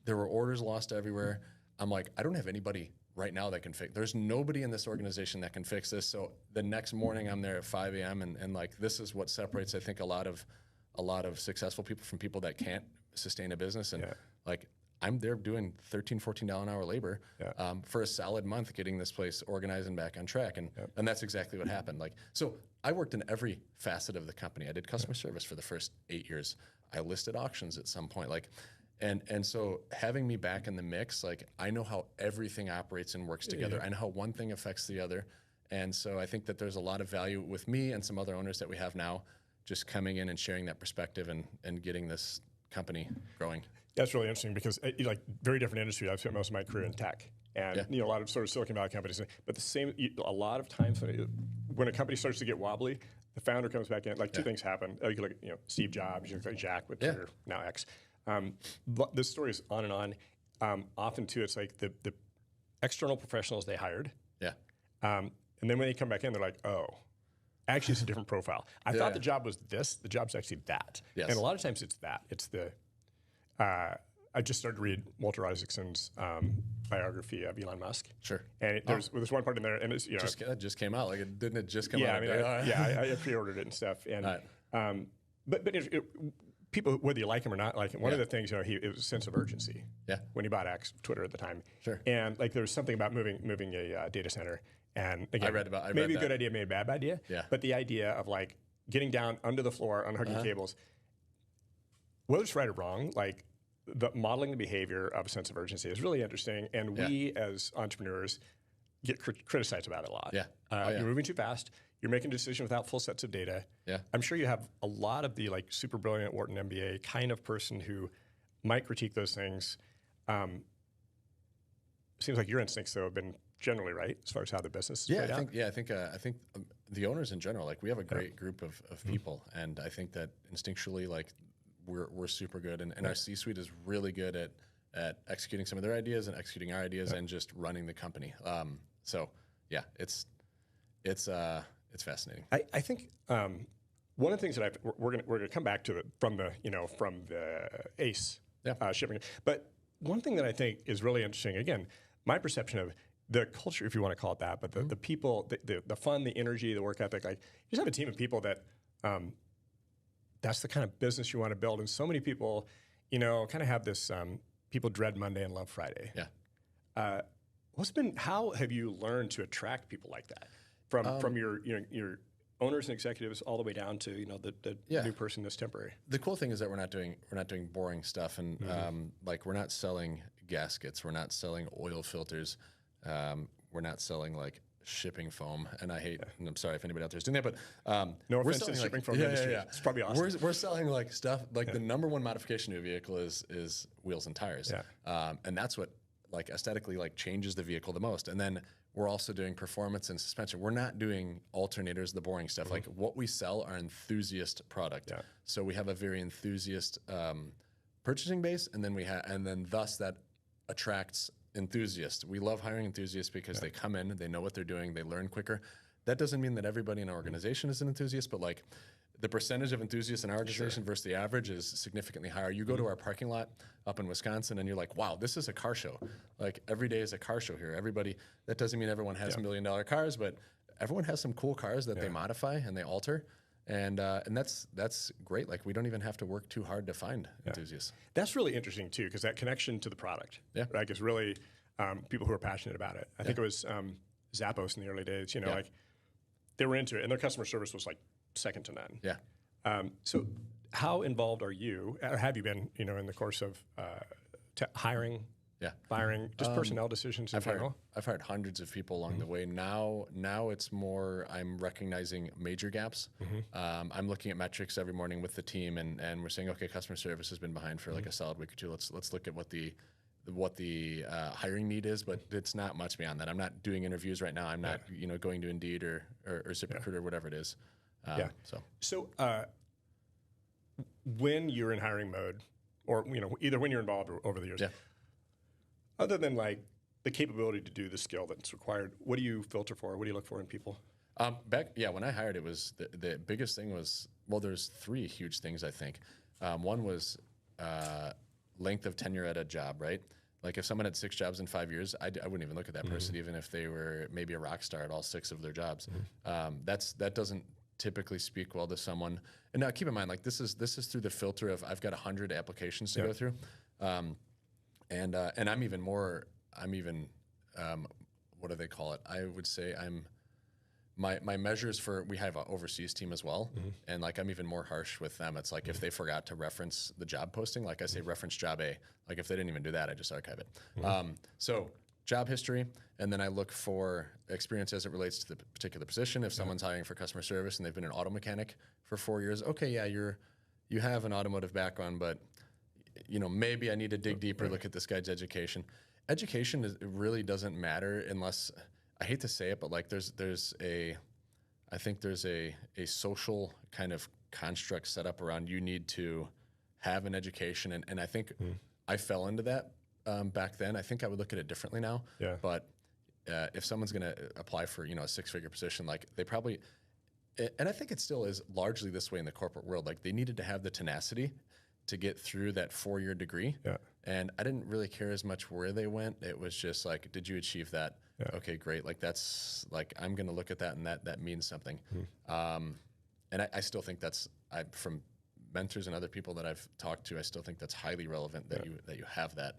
There were orders lost everywhere. I'm like, I don't have anybody right now that can fix. There's nobody in this organization that can fix this. So the next morning I'm there at 5 a.m. and like this is what separates I think a lot of successful people from people that can't sustain a business. And like I'm there doing $13, $14 an hour labor for a solid month, getting this place organized and back on track. And that's exactly what happened. Like, so I worked in every facet of the company. I did customer service for the first 8 years. I listed auctions at some point. Like, and so having me back in the mix, like I know how everything operates and works together. I know how one thing affects the other. And so I think that there's a lot of value with me and some other owners that we have now, just coming in and sharing that perspective and getting this company growing. That's really interesting because like very different industry. I've spent most of my career in tech, and a lot of sort of Silicon Valley companies. But the same, a lot of times when a company starts to get wobbly, the founder comes back in. Like two things happen. You look at Steve Jobs, you look at Jack with Twitter, now X. But this story is on and on. Often too, it's like the external professionals they hired. And then when they come back in, they're like, oh. Actually, it's a different profile. I thought the job was this. The job's actually that. And a lot of times it's that. It's the. I just started to read Walter Isaacson's biography of Elon Musk. Sure. And there's one part in there, and it's it just came out. Like didn't it just come out? I pre-ordered it and stuff. And but people, whether you like him or not like him, one of the things it was a sense of urgency. When he bought Twitter at the time. Sure. And like there was something about moving a data center. And again, I maybe a good idea, maybe a bad idea. Yeah. But the idea of like getting down under the floor, unhugging cables, whether it's right or wrong, like the modeling the behavior of a sense of urgency is really interesting. And we as entrepreneurs get criticized about it a lot. You're moving too fast. You're making a decision without full sets of data. I'm sure you have a lot of the like super brilliant Wharton MBA kind of person who might critique those things. Seems like your instincts though have been generally right as far as how the business is played out. I think the owners in general, like we have a great group of people, and I think that instinctually, like we're super good, and our C-suite is really good at executing some of their ideas and executing our ideas and just running the company. So yeah, it's fascinating. I think one of the things that we're gonna come back to from the ACE shipping, but one thing that I think is really interesting, again, my perception of the culture, if you want to call it that, but the people, the fun, the energy, the work ethic, like you just have a team of people that that's the kind of business you want to build. And so many people, kind of have this, people dread Monday and love Friday. How have you learned to attract people like that from your owners and executives all the way down to, the new person that's temporary? The cool thing is that we're not doing boring stuff. And like we're not selling gaskets. We're not selling oil filters. We're not selling like shipping foam, and and I'm sorry if anybody out there is doing that, but no offense to the shipping foam industry. It's probably awesome. We're selling like stuff like the number one modification to a vehicle is wheels and tires, and that's what like aesthetically like changes the vehicle the most. And then we're also doing performance and suspension. We're not doing alternators, the boring stuff. Like what we sell are enthusiast product. So we have a very enthusiast purchasing base, and then thus that attracts enthusiasts. We love hiring enthusiasts because they come in, they know what they're doing, they learn quicker. That doesn't mean that everybody in our organization is an enthusiast, but like the percentage of enthusiasts in our organization versus the average is significantly higher. You go to our parking lot up in Wisconsin and you're like, wow, this is a car show. Like every day is a car show here. That doesn't mean everyone has $1 million cars, but everyone has some cool cars that they modify and they alter. And that's great. Like we don't even have to work too hard to find enthusiasts. That's really interesting too, because that connection to the product, right, is really people who are passionate about it. I think it was Zappos in the early days. Like they were into it, and their customer service was like second to none. So how involved are you, or have you been, in the course of hiring, Yeah. firing, just personnel decisions in general? I've hired hundreds of people along the way. Now it's more I'm recognizing major gaps. I'm looking at metrics every morning with the team, and we're saying, okay, customer service has been behind for like a solid week or two. Let's look at what the hiring need is, but it's not much beyond that. I'm not doing interviews right now. I'm not going to Indeed or ZipRecruiter or whatever it is. So when you're in hiring mode, or either when you're involved or over the years. Other than like the capability to do the skill that's required, what do you filter for? What do you look for in people? When I hired, it was the biggest thing was, well, there's three huge things, I think. One was length of tenure at a job, right? Like if someone had 6 jobs in 5 years, I wouldn't even look at that person, even if they were maybe a rock star at all 6 of their jobs. That doesn't typically speak well to someone. And now keep in mind, like this is through the filter of I've got 100 applications to go through. And I'm even what do they call it? I would say my measures for, we have an overseas team as well. And like, I'm even more harsh with them. It's like if they forgot to reference the job posting, like I say, reference job A, like if they didn't even do that, I just archive it. So job history. And then I look for experience as it relates to the particular position. If someone's hiring for customer service and they've been an auto mechanic for 4 years, okay, yeah, you have an automotive background, but maybe I need to dig deeper, look at this guy's education. Education it really doesn't matter unless, I hate to say it, but like I think there's a social kind of construct set up around you need to have an education. And I think I fell into that back then. I think I would look at it differently now. But if someone's going to apply for, a 6-figure position, like they probably, and I think it still is largely this way in the corporate world, like they needed to have the tenacity to get through that 4-year degree. And I didn't really care as much where they went. It was just like, did you achieve that? Okay, great. Like that's like, I'm going to look at that and that means something. And I still think from mentors and other people that I've talked to, I still think that's highly relevant that you have that.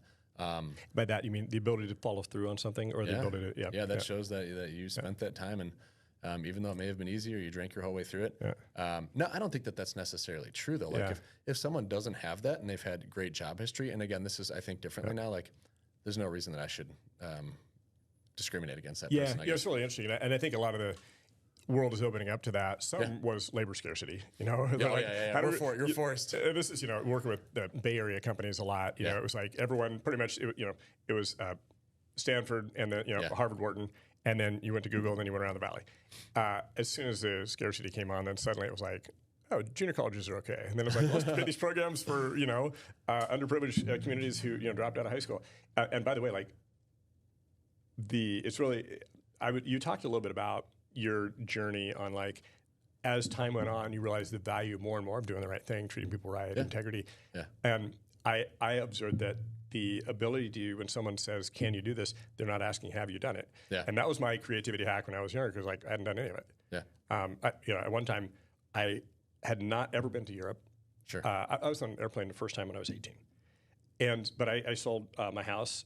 By that, you mean the ability to follow through on something, or the ability to, that shows that you spent that time, and even though it may have been easy or you drank your whole way through it. No, I don't think that's necessarily true though. Like if someone doesn't have that and they've had great job history, and again, this is, I think, differently now, like there's no reason that I should discriminate against that person. It's really interesting. And I think a lot of the world is opening up to that. Some was labor scarcity, You're forced. This is, working with the Bay Area companies a lot. It was like everyone pretty much, it was Stanford and the, Harvard, Wharton, and then you went to Google, and then you went around the valley. As soon as the scarcity came on, then suddenly it was like, oh, junior colleges are okay. And then it's like, let's create these programs for, underprivileged communities who, dropped out of high school. And by the way, like it's really, you talked a little bit about your journey on like, as time went on, you realized the value more and more of doing the right thing, treating people right, integrity. And I observed that the ability to, when someone says, can you do this? They're not asking, have you done it? And that was my creativity hack when I was younger, because like I hadn't done any of it. At one time, I had not ever been to Europe. I was on an airplane the first time when I was 18. But I sold my house,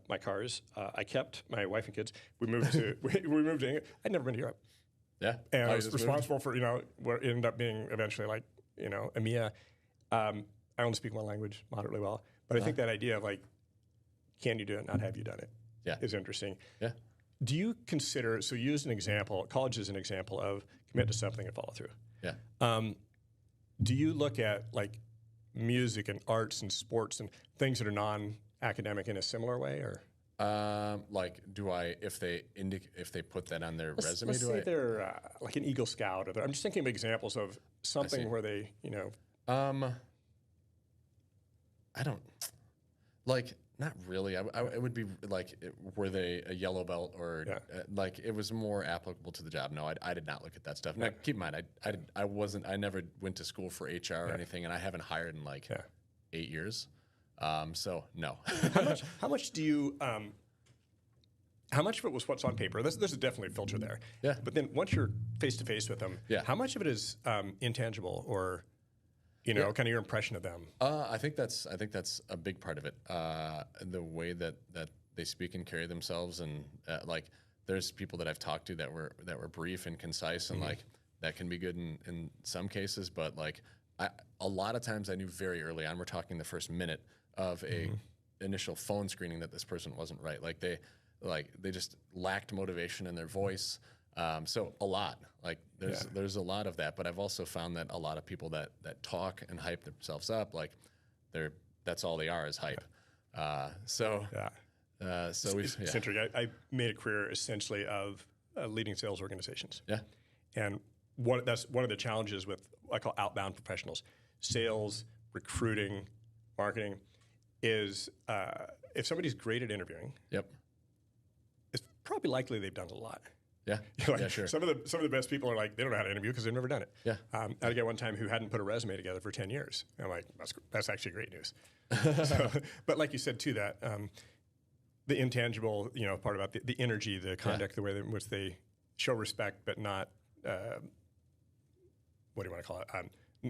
my cars. I kept my wife and kids. We moved to we moved to England. I'd never been to Europe. And I was responsible for what ended up being eventually like EMEA. I only speak one language moderately well, but I think that idea of like, can you do it? Not have you done it? Is interesting. Do you consider, so use an example, college is an example of commit to something and follow through. Do you look at like music and arts and sports and things that are non-academic in a similar way, or? Like, if they put that on their resume, let's say they're like an Eagle Scout, or I'm just thinking of examples of something where they, I don't, like, not really. It would be like, were they a yellow belt or like it was more applicable to the job? No, I did not look at that stuff. Now, keep in mind, I never went to school for HR or anything, and I haven't hired in like 8 years. So no. How much do you? How much of it was what's on paper? There's definitely a filter there. But then once you're face to face with them, how much of it is intangible, or kind of your impression of them? I think that's a big part of it. The way that they speak and carry themselves, and like there's people that I've talked to that were brief and concise, and like that can be good in some cases, but like a lot of times I knew very early on. We're talking the first minute of a initial phone screening that this person wasn't right. Like they just lacked motivation in their voice. So a lot, like there's a lot of that, but I've also found that a lot of people that talk and hype themselves up, like that's all they are is hype. So it's interesting. I made a career essentially of leading sales organizations. Yeah. And that's one of the challenges with what I call outbound professionals, sales, recruiting, marketing, is if somebody's great at interviewing, it's probably likely they've done a lot. Yeah, like sure. Some of the best people are like, they don't know how to interview because they've never done it. Yeah. I had a guy one time who hadn't put a resume together for 10 years. And I'm like, that's actually great news. But like you said too, that the intangible, part about the energy, the conduct, the way in which they show respect, but not, what do you want to call it?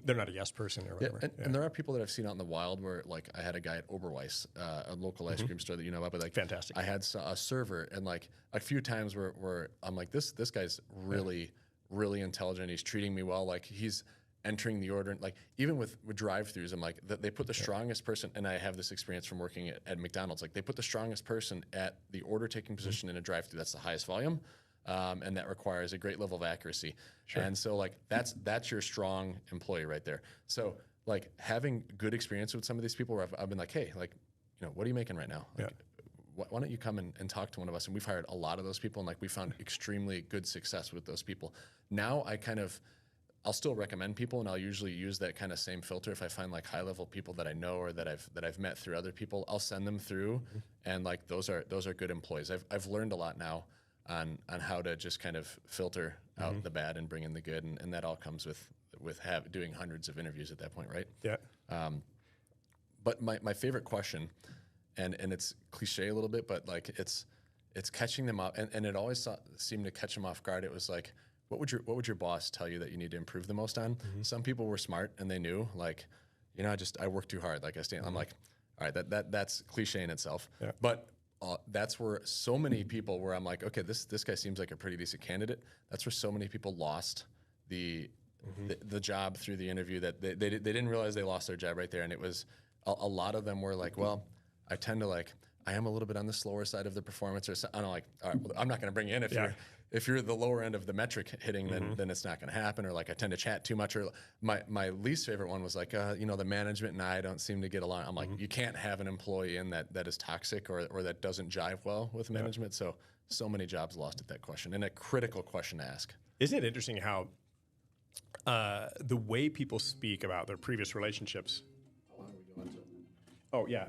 They're not a yes person or whatever. And there are people that I've seen out in the wild where, like, I had a guy at Oberweis, a local ice cream store that you know about, but like, fantastic. I had a server, and like a few times where I'm like, this guy's really, really intelligent. He's treating me well. Like he's entering the order, and like even with drive-throughs, I'm like, they put the strongest person, and I have this experience from working at McDonald's. Like they put the strongest person at the order taking position in a drive-through. That's the highest volume. And that requires a great level of accuracy. Sure. And so like that's your strong employee right there. So like having good experience with some of these people where I've been like, hey, like, what are you making right now? Like, why don't you come and talk to one of us? And we've hired a lot of those people, and like we found extremely good success with those people. Now I'll still recommend people, and I'll usually use that kind of same filter. If I find like high level people that I know or that I've met through other people, I'll send them through, and like those are good employees. I've learned a lot now on how to just kind of filter out the bad and bring in the good, and that all comes with doing hundreds of interviews at that point, right? Yeah. But my favorite question, and it's cliche a little bit, but like it's catching them up, and it always seemed to catch them off guard. It was like, what would your boss tell you that you need to improve the most on? Some people were smart and they knew, like, I work too hard. Like I'm like, all right, that's cliche in itself, but. That's where so many people where I'm like, okay, this guy seems like a pretty decent candidate. That's where so many people lost the job through the interview, that they didn't realize they lost their job right there. And it was a lot of them were like, well, I am a little bit on the slower side of the performance, or I'm like, all right, well, I'm not going to bring you in if you're the lower end of the metric hitting, then it's not going to happen. Or like I tend to chat too much. Or my least favorite one was like, the management and I don't seem to get along. I'm like, you can't have an employee in that is toxic or that doesn't jive well with management. So many jobs lost at that question, and a critical question to ask. Isn't it interesting how the way people speak about their previous relationships? How long are we going to? Oh yeah.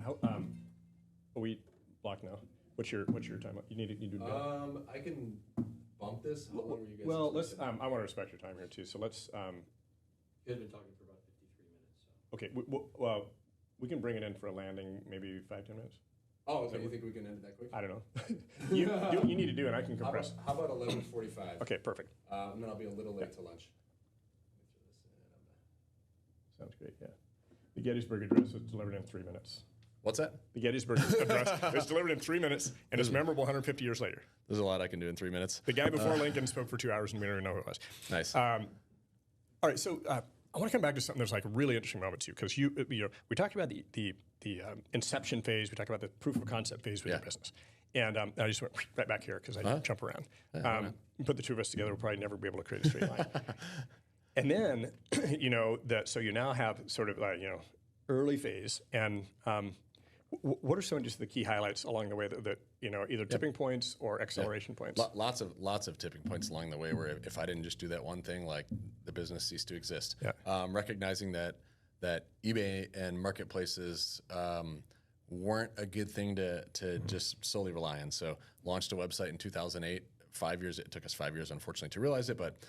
Are we blocked now? What's your time? You do. I can bump this. How long were you guys? Well, let's. I want to respect your time here too. So let's. You guys been talking for about 53 minutes. So. Okay. Well, we can bring it in for a landing, maybe 5-10 minutes. Oh, okay. You think we can end it that quick? I don't know. You do what you need to do, and I can compress. How about 11:45? Okay, perfect. And then I'll be a little late to lunch. Sounds great. Yeah. The Gettysburg Address was delivered in 3 minutes. What's that? The Gettysburg Address was delivered in 3 minutes, and it's memorable 150 years later. There's a lot I can do in 3 minutes. The guy before Lincoln spoke for 2 hours, and we don't even know who it was. Nice. All right, so I want to come back to something that's like a really interesting moment too, because we talked about the inception phase, we talked about the proof of concept phase with your business, and I just went right back here because I jump around. Put the two of us together, we'll probably never be able to create a straight line. And then so you now have sort of early phase, and what are some of just the key highlights along the way that either tipping points or acceleration points? Lots of tipping points along the way where if I didn't just do that one thing, like the business ceased to exist. Recognizing that eBay and marketplaces weren't a good thing to just solely rely on. So launched a website in 2008. 5 years. It took us 5 years, unfortunately, to realize it, but.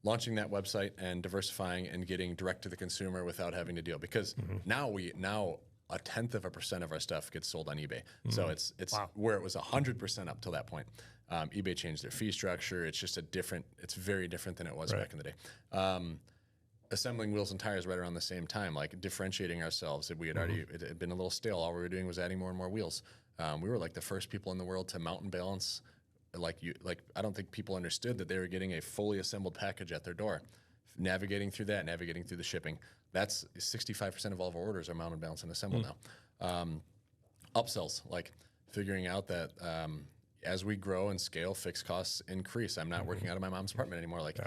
Launching that website and diversifying and getting direct to the consumer without having to deal, because now 0.1% of our stuff gets sold on eBay. So it's where it was 100% up till that point. eBay changed their fee structure. It's just it's very different than it was back in the day. Assembling wheels and tires right around the same time, like differentiating ourselves. We had already, it had been a little stale. All we were doing was adding more and more wheels. We were like the first people in the world to mount and balance. I don't think people understood that they were getting a fully assembled package at their door. Navigating through the shipping. That's 65% of all of our orders are mounted, balanced, and assembled now. upsells, like figuring out that as we grow and scale, fixed costs increase. I'm not working out of my mom's apartment anymore. Like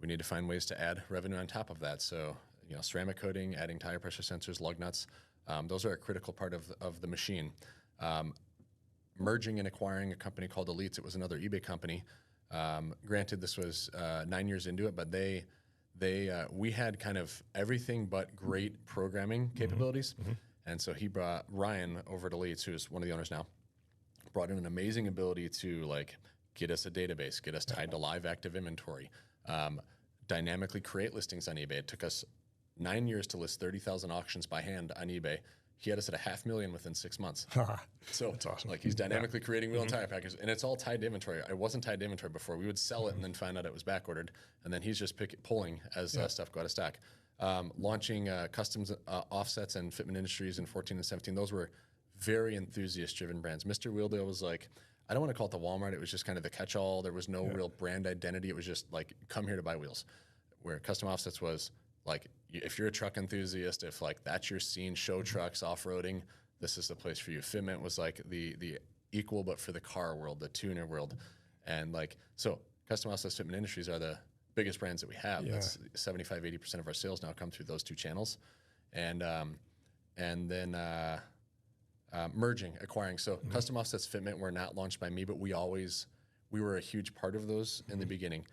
we need to find ways to add revenue on top of that. So, ceramic coating, adding tire pressure sensors, lug nuts, those are a critical part of the machine. Merging and acquiring a company called Elites. It was another eBay company. Granted, this was 9 years into it, but we had kind of everything but great programming capabilities. And so he brought Ryan over to Elites, who's one of the owners now, brought in an amazing ability to like get us a database, get us tied to live active inventory, dynamically create listings on eBay. It took us 9 years to list 30,000 auctions by hand on eBay. He had us at 500,000 within 6 months. So that's awesome. Like he's dynamically creating wheel and tire packages, and it's all tied to inventory. I wasn't tied to inventory before. We would sell it and then find out it was back ordered, and then he's just pulling as stuff go out of stock. Launching customs offsets and Fitment Industries in 14 and 17. Those were very enthusiast-driven brands. Mr. Wheeldale was like, I don't want to call it the Walmart. It was just kind of the catch-all. There was no real brand identity. It was just like, come here to buy wheels. Where custom offsets was like, if you're a truck enthusiast, if like that's your scene, show trucks, off-roading, this is the place for you. Fitment was like the equal, but for the car world, the tuner world. And like, so custom offsets, Fitment Industries are the biggest brands that we have. That's 75, 80% of our sales now come through those two channels. And then merging, acquiring. So custom offsets, Fitment were not launched by me, but we were a huge part of those in the beginning.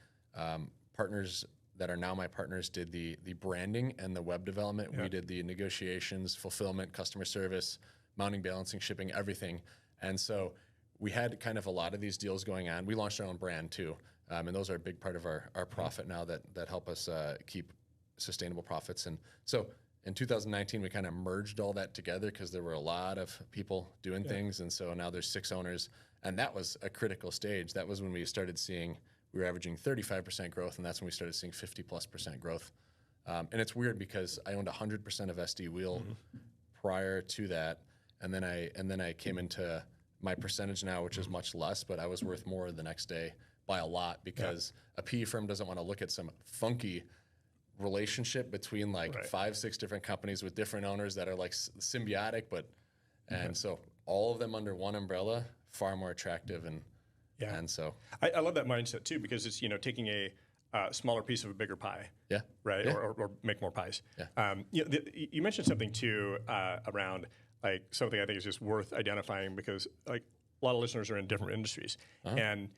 Partners that are now my partners did the branding and the web development. We did the negotiations, fulfillment, customer service, mounting, balancing, shipping, everything. And so we had kind of a lot of these deals going on. We launched our own brand too. And those are a big part of our profit now that help us keep sustainable profits. And so in 2019, we kind of merged all that together because there were a lot of people doing things. And so now there's 6 owners. And that was a critical stage. That was when we started seeing, we were averaging 35% growth, and that's when we started seeing 50+% growth. And it's weird because I owned 100% of SD Wheel prior to that. And then I came into my percentage now, which is much less, but I was worth more the next day by a lot because a PE firm doesn't want to look at some funky relationship between like 5, 6 different companies with different owners that are like symbiotic, and so all of them under one umbrella, far more attractive. And so I love that mindset too, because it's, taking a smaller piece of a bigger pie. Right. Or make more pies. You mentioned something too around like something I think is just worth identifying, because like a lot of listeners are in different industries, and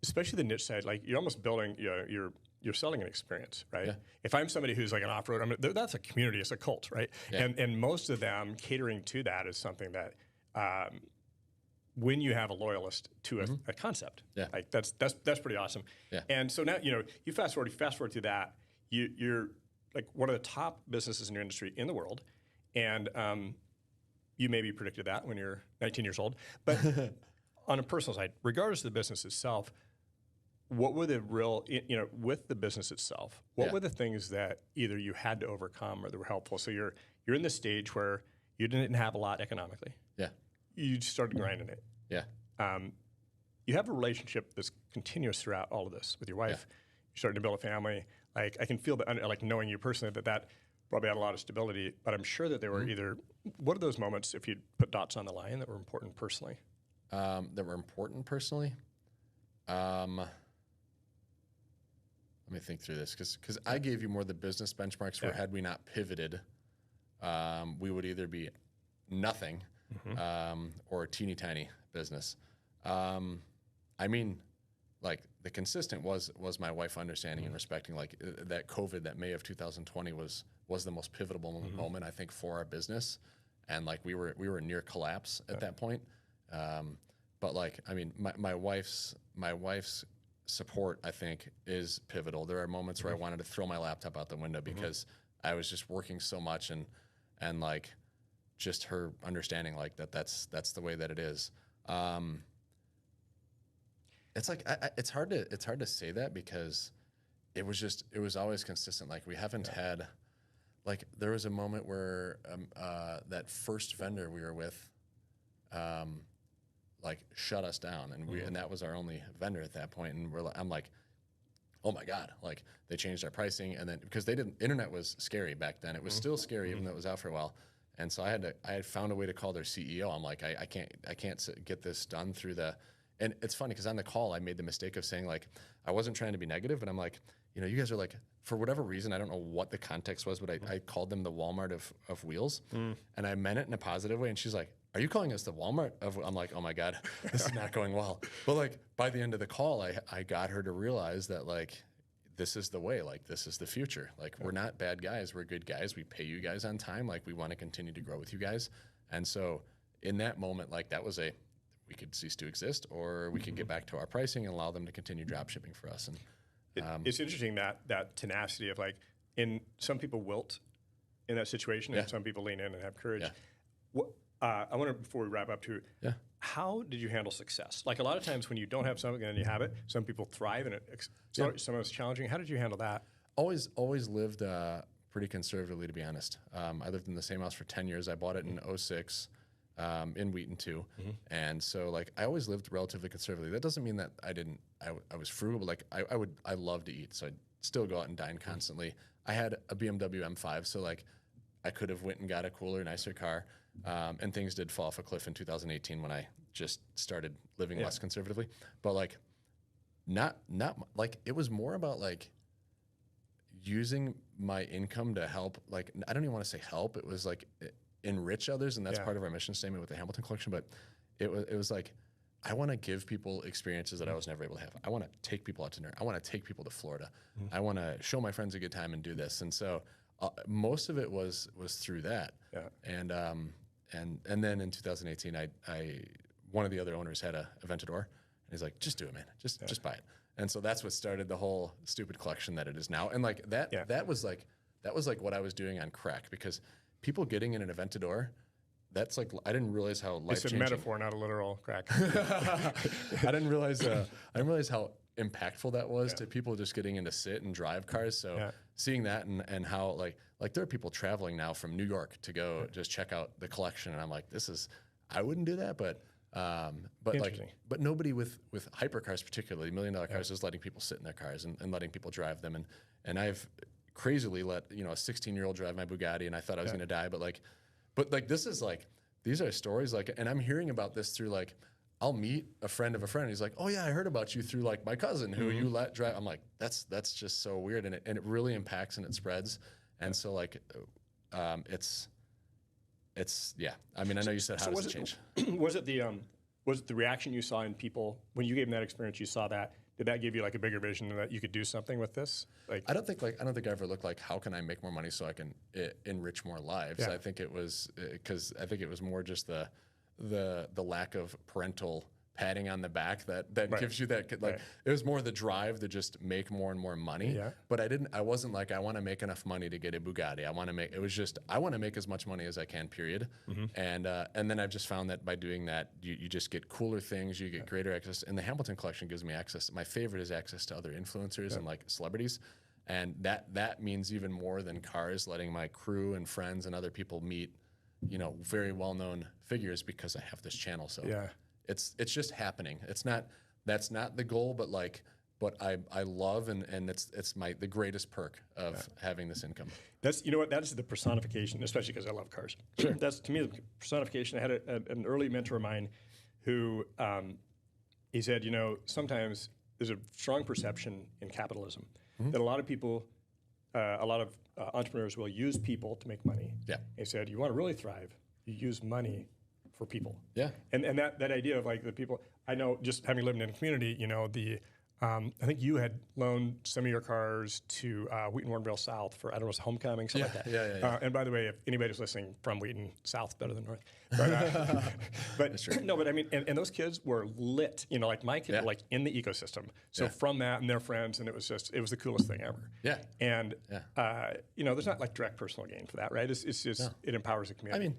especially the niche side, like you're almost building, you're selling an experience, right? If I'm somebody who's like an off-road, that's a community, it's a cult, right? And most of them catering to that is something that when you have a loyalist to a concept, like that's pretty awesome. And so now, you fast forward to that, you're like one of the top businesses in your industry in the world, and you maybe predicted that when you're 19 years old, but on a personal side, regardless of the business itself, what were the real, with the business itself, what were the things that either you had to overcome or that were helpful? So you're in the stage where you didn't have a lot economically. You just started grinding it. You have a relationship that's continuous throughout all of this with your wife. You're starting to build a family. Like I can feel that, like knowing you personally, that probably had a lot of stability. But I'm sure that there were either, what are those moments, if you put dots on the line, that were important personally? That were important personally? Let me think through this, because I gave you more the business benchmarks where had we not pivoted, we would either be nothing or a teeny tiny business. I mean, like the consistent was my wife understanding and respecting, like that COVID, that May of 2020 was the most pivotal moment I think for our business, and like we were near collapse at that point. But like, I mean, my wife's support, I think, is pivotal. There are moments where I wanted to throw my laptop out the window because I was just working so much, and like just her understanding like that's the way that it is. It's like it's hard to say that because it was always consistent. Like we haven't had, like there was a moment where that first vendor we were with like shut us down, and that was our only vendor at that point, and I'm like, oh my God, like they changed our pricing, and then because internet was scary back then, it was still scary even though it was out for a while, And so I had found a way to call their CEO. I'm like, I can't get this done through the, and it's funny because on the call, I made the mistake of saying like, I wasn't trying to be negative, but I'm like, you guys are like, for whatever reason, I don't know what the context was, but I called them the Walmart of wheels, and I meant it in a positive way. And she's like, are you calling us the Walmart of, I'm like, oh my God, this is not going well. But like by the end of the call, I got her to realize that like, this is the way, like this is the future. Like we're not bad guys, we're good guys. We pay you guys on time. Like we want to continue to grow with you guys. And so in that moment, like that was we could cease to exist, or we could get back to our pricing and allow them to continue drop shipping for us. And it's interesting that tenacity of like, some people wilt in that situation, and some people lean in and have courage. Yeah. I wonder, before we wrap up too, how did you handle success? Like a lot of times when you don't have something and then you have it, some people thrive and some of it's challenging. How did you handle that? Always lived pretty conservatively, to be honest. I lived in the same house for 10 years. I bought it in 2006 in Wheaton too. And so like I always lived relatively conservatively. That doesn't mean that I was frugal, but like I love to eat. So I'd still go out and dine constantly. I had a BMW M5, so like I could have went and got a cooler, nicer car. And things did fall off a cliff in 2018 when I just started living less conservatively. But like, not like it was more about like using my income to help. Like I don't even want to say help. It was like enrich others, and that's part of our mission statement with the Hamilton Collection. But it was like I want to give people experiences that I was never able to have. I want to take people out to dinner. I want to take people to Florida. I want to show my friends a good time and do this. And so most of it was through that. And then in 2018, one of the other owners had a Aventador, and he's like, just do it, man. Just buy it. And so that's what started the whole stupid collection that it is now. And like that was like what I was doing on crack, because people getting in an Aventador, that's like, I didn't realize how life-changing. It's a metaphor, not a literal crack. I didn't realize how impactful that was to people just getting in to sit and drive cars. So seeing that and how like there are people traveling now from New York to go just check out the collection, and I'm like, I wouldn't do that, but nobody with hypercars, particularly $1 million cars, is letting people sit in their cars and letting people drive them. And I've crazily let a 16-year-old drive my Bugatti, and I thought I was gonna die, but this is like, these are stories like, and I'm hearing about this through like, I'll meet a friend of a friend. He's like, oh yeah, I heard about you through like my cousin who you let drive. I'm like, that's just so weird, and it really impacts and it spreads. And so like, it's I mean, I know you said, how does it change? Was it the reaction you saw in people when you gave them that experience? You saw that. Did that give you like a bigger vision that you could do something with this? Like, I don't think I ever looked like, how can I make more money so I can enrich more lives? I think it was because I think it was more just the lack of parental patting on the back that gives you that, like, it was more the drive to just make more and more money. But I wasn't like, I want to make enough money to get a Bugatti. It was just, I want to make as much money as I can, period. And then I've just found that by doing that, you just get cooler things, you get greater access. And the Hamilton Collection gives me access. My favorite is access to other influencers and like celebrities. And that means even more than cars, letting my crew and friends and other people meet, very well-known figures, because I have this channel. So it's just happening. That's not the goal, but I love, and it's the greatest perk of having this income. That is the personification, especially because I love cars. Sure. That's, to me, the personification. I had an early mentor of mine who, he said, sometimes there's a strong perception in capitalism that a lot of people, entrepreneurs will use people to make money. He said, you want to really thrive, you use money for people. And that idea of like the people, I know, just having lived in a community, I think you had loaned some of your cars to Wheaton Warrenville South for, I don't know, homecoming, something like that. And by the way, if anybody's listening from Wheaton, South better than North. But no, but I mean, and those kids were lit. Like my kids were like in the ecosystem. So from that and their friends, and it was the coolest thing ever. And there's not like direct personal gain for that, right? It's just it empowers the community. I mean,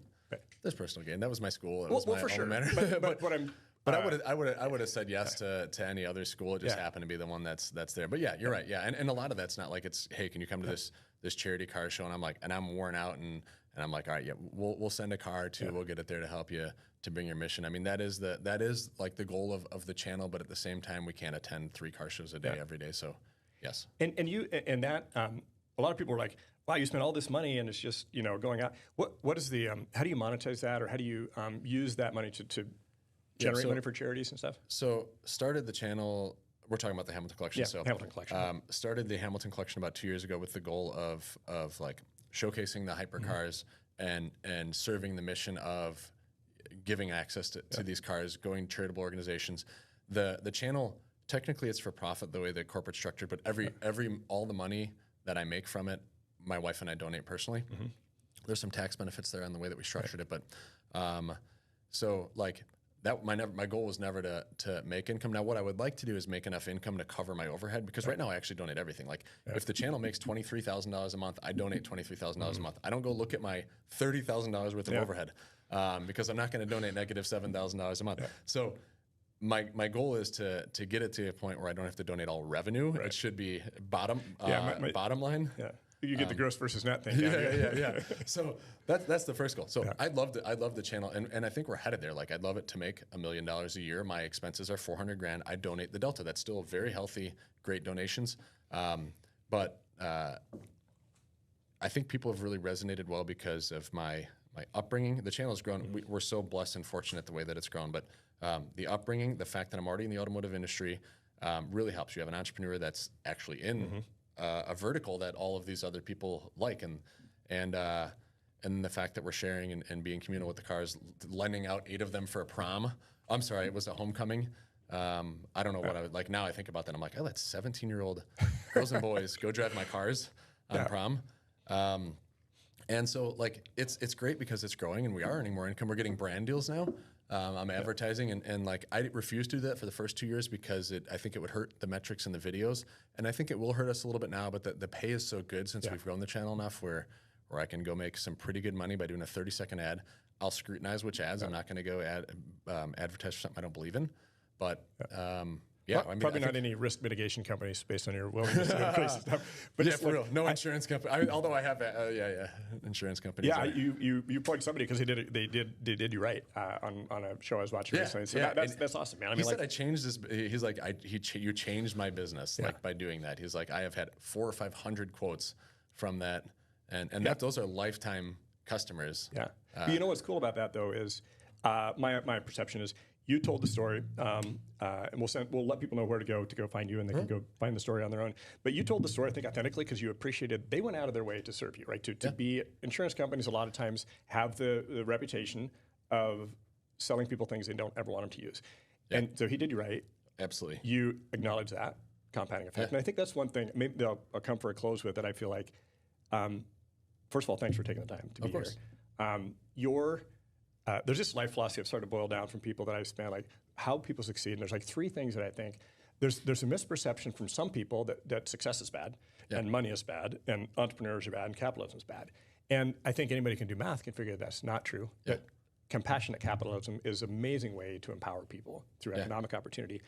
there's personal gain. That was my school. It was my for sure. But what I'm. But I would have said yes to any other school. It just happened to be the one that's there. But yeah, you're right. Yeah, and a lot of that's not like it's, hey, can you come to this charity car show? And I'm like, and I'm worn out, and I'm like, all right, we'll send a car too. We'll get it there to help you to bring your mission. I mean, that is like the goal of the channel. But at the same time, we can't attend 3 car shows a day every day. So yes. And you and that a lot of people are like, wow, you spent all this money and it's just, going out. What is the, how do you monetize that, or how do you use that money to generate money for charities and stuff? So started the channel, we're talking about the Hamilton Collection. Yeah, so Hamilton Collection. Started the Hamilton Collection about 2 years ago with the goal of like showcasing the hypercars and serving the mission of giving access to these cars, going to charitable organizations. The channel, technically it's for profit the way the corporate structure, but all the money that I make from it, my wife and I donate personally. There's some tax benefits there on the way that we structured it, but so like that, my goal was never to make income. Now, what I would like to do is make enough income to cover my overhead, because right now I actually donate everything. Like if the channel makes $23,000 a month, I donate $23,000 a month. I don't go look at my $30,000 worth of overhead because I'm not going to donate negative $7,000 a month. So my goal is to get it to a point where I don't have to donate all revenue. It should be bottom line. Yeah. You get the gross versus net thing. Yeah. So that's the first goal. So I'd love the channel, and I think we're headed there. Like I'd love it to make $1 million a year. My expenses are $400,000. I donate the delta. That's still very healthy, great donations. But I think people have really resonated well because of my upbringing. The channel has grown. We're so blessed and fortunate the way that it's grown. But the upbringing, the fact that I'm already in the automotive industry, really helps. You have an entrepreneur that's actually in a vertical that all of these other people like, and the fact that we're sharing and being communal with the cars, lending out 8 of them for a prom. I'm sorry, it was a homecoming. I don't know what I would like. Now I think about that, I'm like, I let 17-year-old girls and boys go drive my cars on prom. And so like it's great because it's growing and we are earning more income. We're getting brand deals now. I'm advertising and like I refused to do that for the first 2 years because I think it would hurt the metrics in the videos, and I think it will hurt us a little bit now. But the pay is so good since we've grown the channel enough where I can go make some pretty good money by doing a 30-second ad. I'll scrutinize which ads. I'm not going to go advertise for something I don't believe in, but. Probably not any risk mitigation companies based on your willingness to do crazy stuff. But yeah, for real. No insurance company. Although I have, insurance companies. Yeah, you plugged somebody because they did you right on a show I was watching recently. So that's awesome, man. I mean, he said I changed this. He's like, you changed my business like by doing that. He's like, I have had 400 or 500 quotes from that, and those are lifetime customers. Yeah. But you know what's cool about that though is my perception is. You told the story, and we'll let people know where to go find you, and they can go find the story on their own. But you told the story, I think, authentically because you appreciated they went out of their way to serve you, right? To be insurance companies, a lot of times have the reputation of selling people things they don't ever want them to use, and so he did you right. Absolutely, you acknowledge that compounding effect, and I think that's one thing. Maybe I'll come for a close with that. I feel like, first of all, thanks for taking the time to be here. There's this life philosophy I've started to boil down from people that I've spent, like how people succeed. And there's like 3 things that I think there's a misperception from some people that success is bad and money is bad and entrepreneurs are bad and capitalism is bad. And I think anybody can do math can figure that's not true. That compassionate capitalism is an amazing way to empower people through economic opportunity.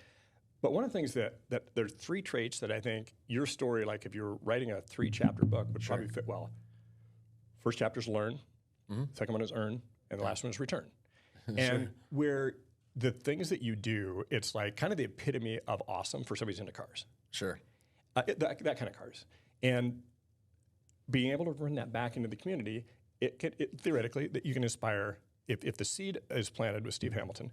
But one of the things that there's 3 traits that I think your story, like if you're writing a 3-chapter book, would probably fit well. First chapter is learn. Second one is earn. And the last one is return. And where the things that you do, it's like kind of the epitome of awesome for somebody who's into cars. Sure. That kind of cars. And being able to run that back into the community, theoretically, that you can inspire, if the seed is planted with Steve Hamilton,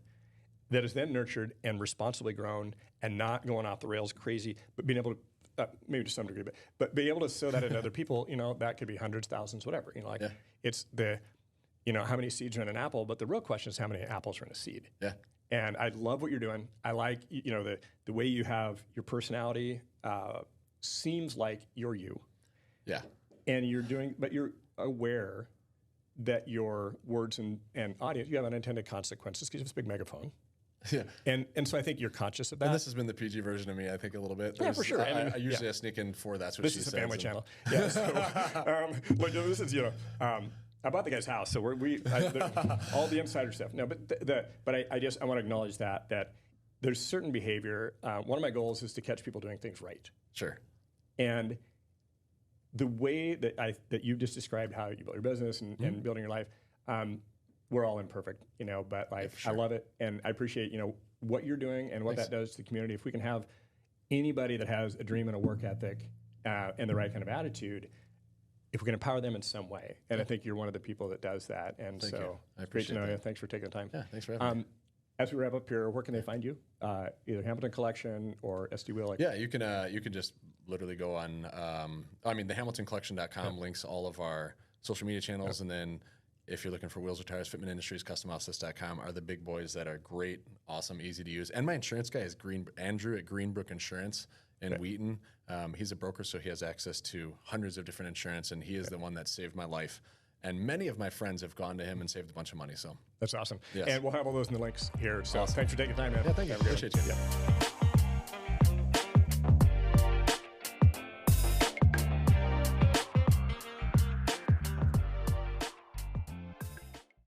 that is then nurtured and responsibly grown and not going off the rails crazy, but being able to, maybe to some degree, but being able to sow that into other people, that could be hundreds, thousands, whatever. It's how many seeds are in an apple, but the real question is how many apples are in a seed. Yeah. And I love what you're doing. I like, the way you have your personality seems like you're you. Yeah. And but you're aware that your words and audience, you have unintended consequences because you have this big megaphone. Yeah. And so I think you're conscious of that. And this has been the PG version of me, I think, a little bit. For sure. I usually sneak in 4, that's what this is a family channel. Yeah. So, this is, I bought the guy's house, so all the insider stuff. No, but I want to acknowledge that there's certain behavior. One of my goals is to catch people doing things right. Sure. And the way that you just described how you built your business and building your life, we're all imperfect, but I love it, and I appreciate what you're doing and what that does to the community. If we can have anybody that has a dream and a work ethic and the right kind of attitude, if we can empower them in some way. And I think you're one of the people that does that. And Thank you. I great to know appreciate you. Thanks for taking the time. Yeah, thanks for having me. As we wrap up here, where can they find you? Either Hamilton Collection or SD Wheel? Yeah, you can just literally go on, the hamiltoncollection.com links all of our social media channels. And then if you're looking for wheels or tires, Fitment Industries, CustomHouselist.com are the big boys that are great, awesome, easy to use. And my insurance guy is Andrew at Greenbrook Insurance in Wheaton. He's a broker, so he has access to hundreds of different insurance, and he is the one that saved my life. And many of my friends have gone to him and saved a bunch of money. So that's awesome. Yes. And we'll have all those in the links here. So awesome. Thanks for taking time, man. Yeah, thank you. I appreciate you. Yeah.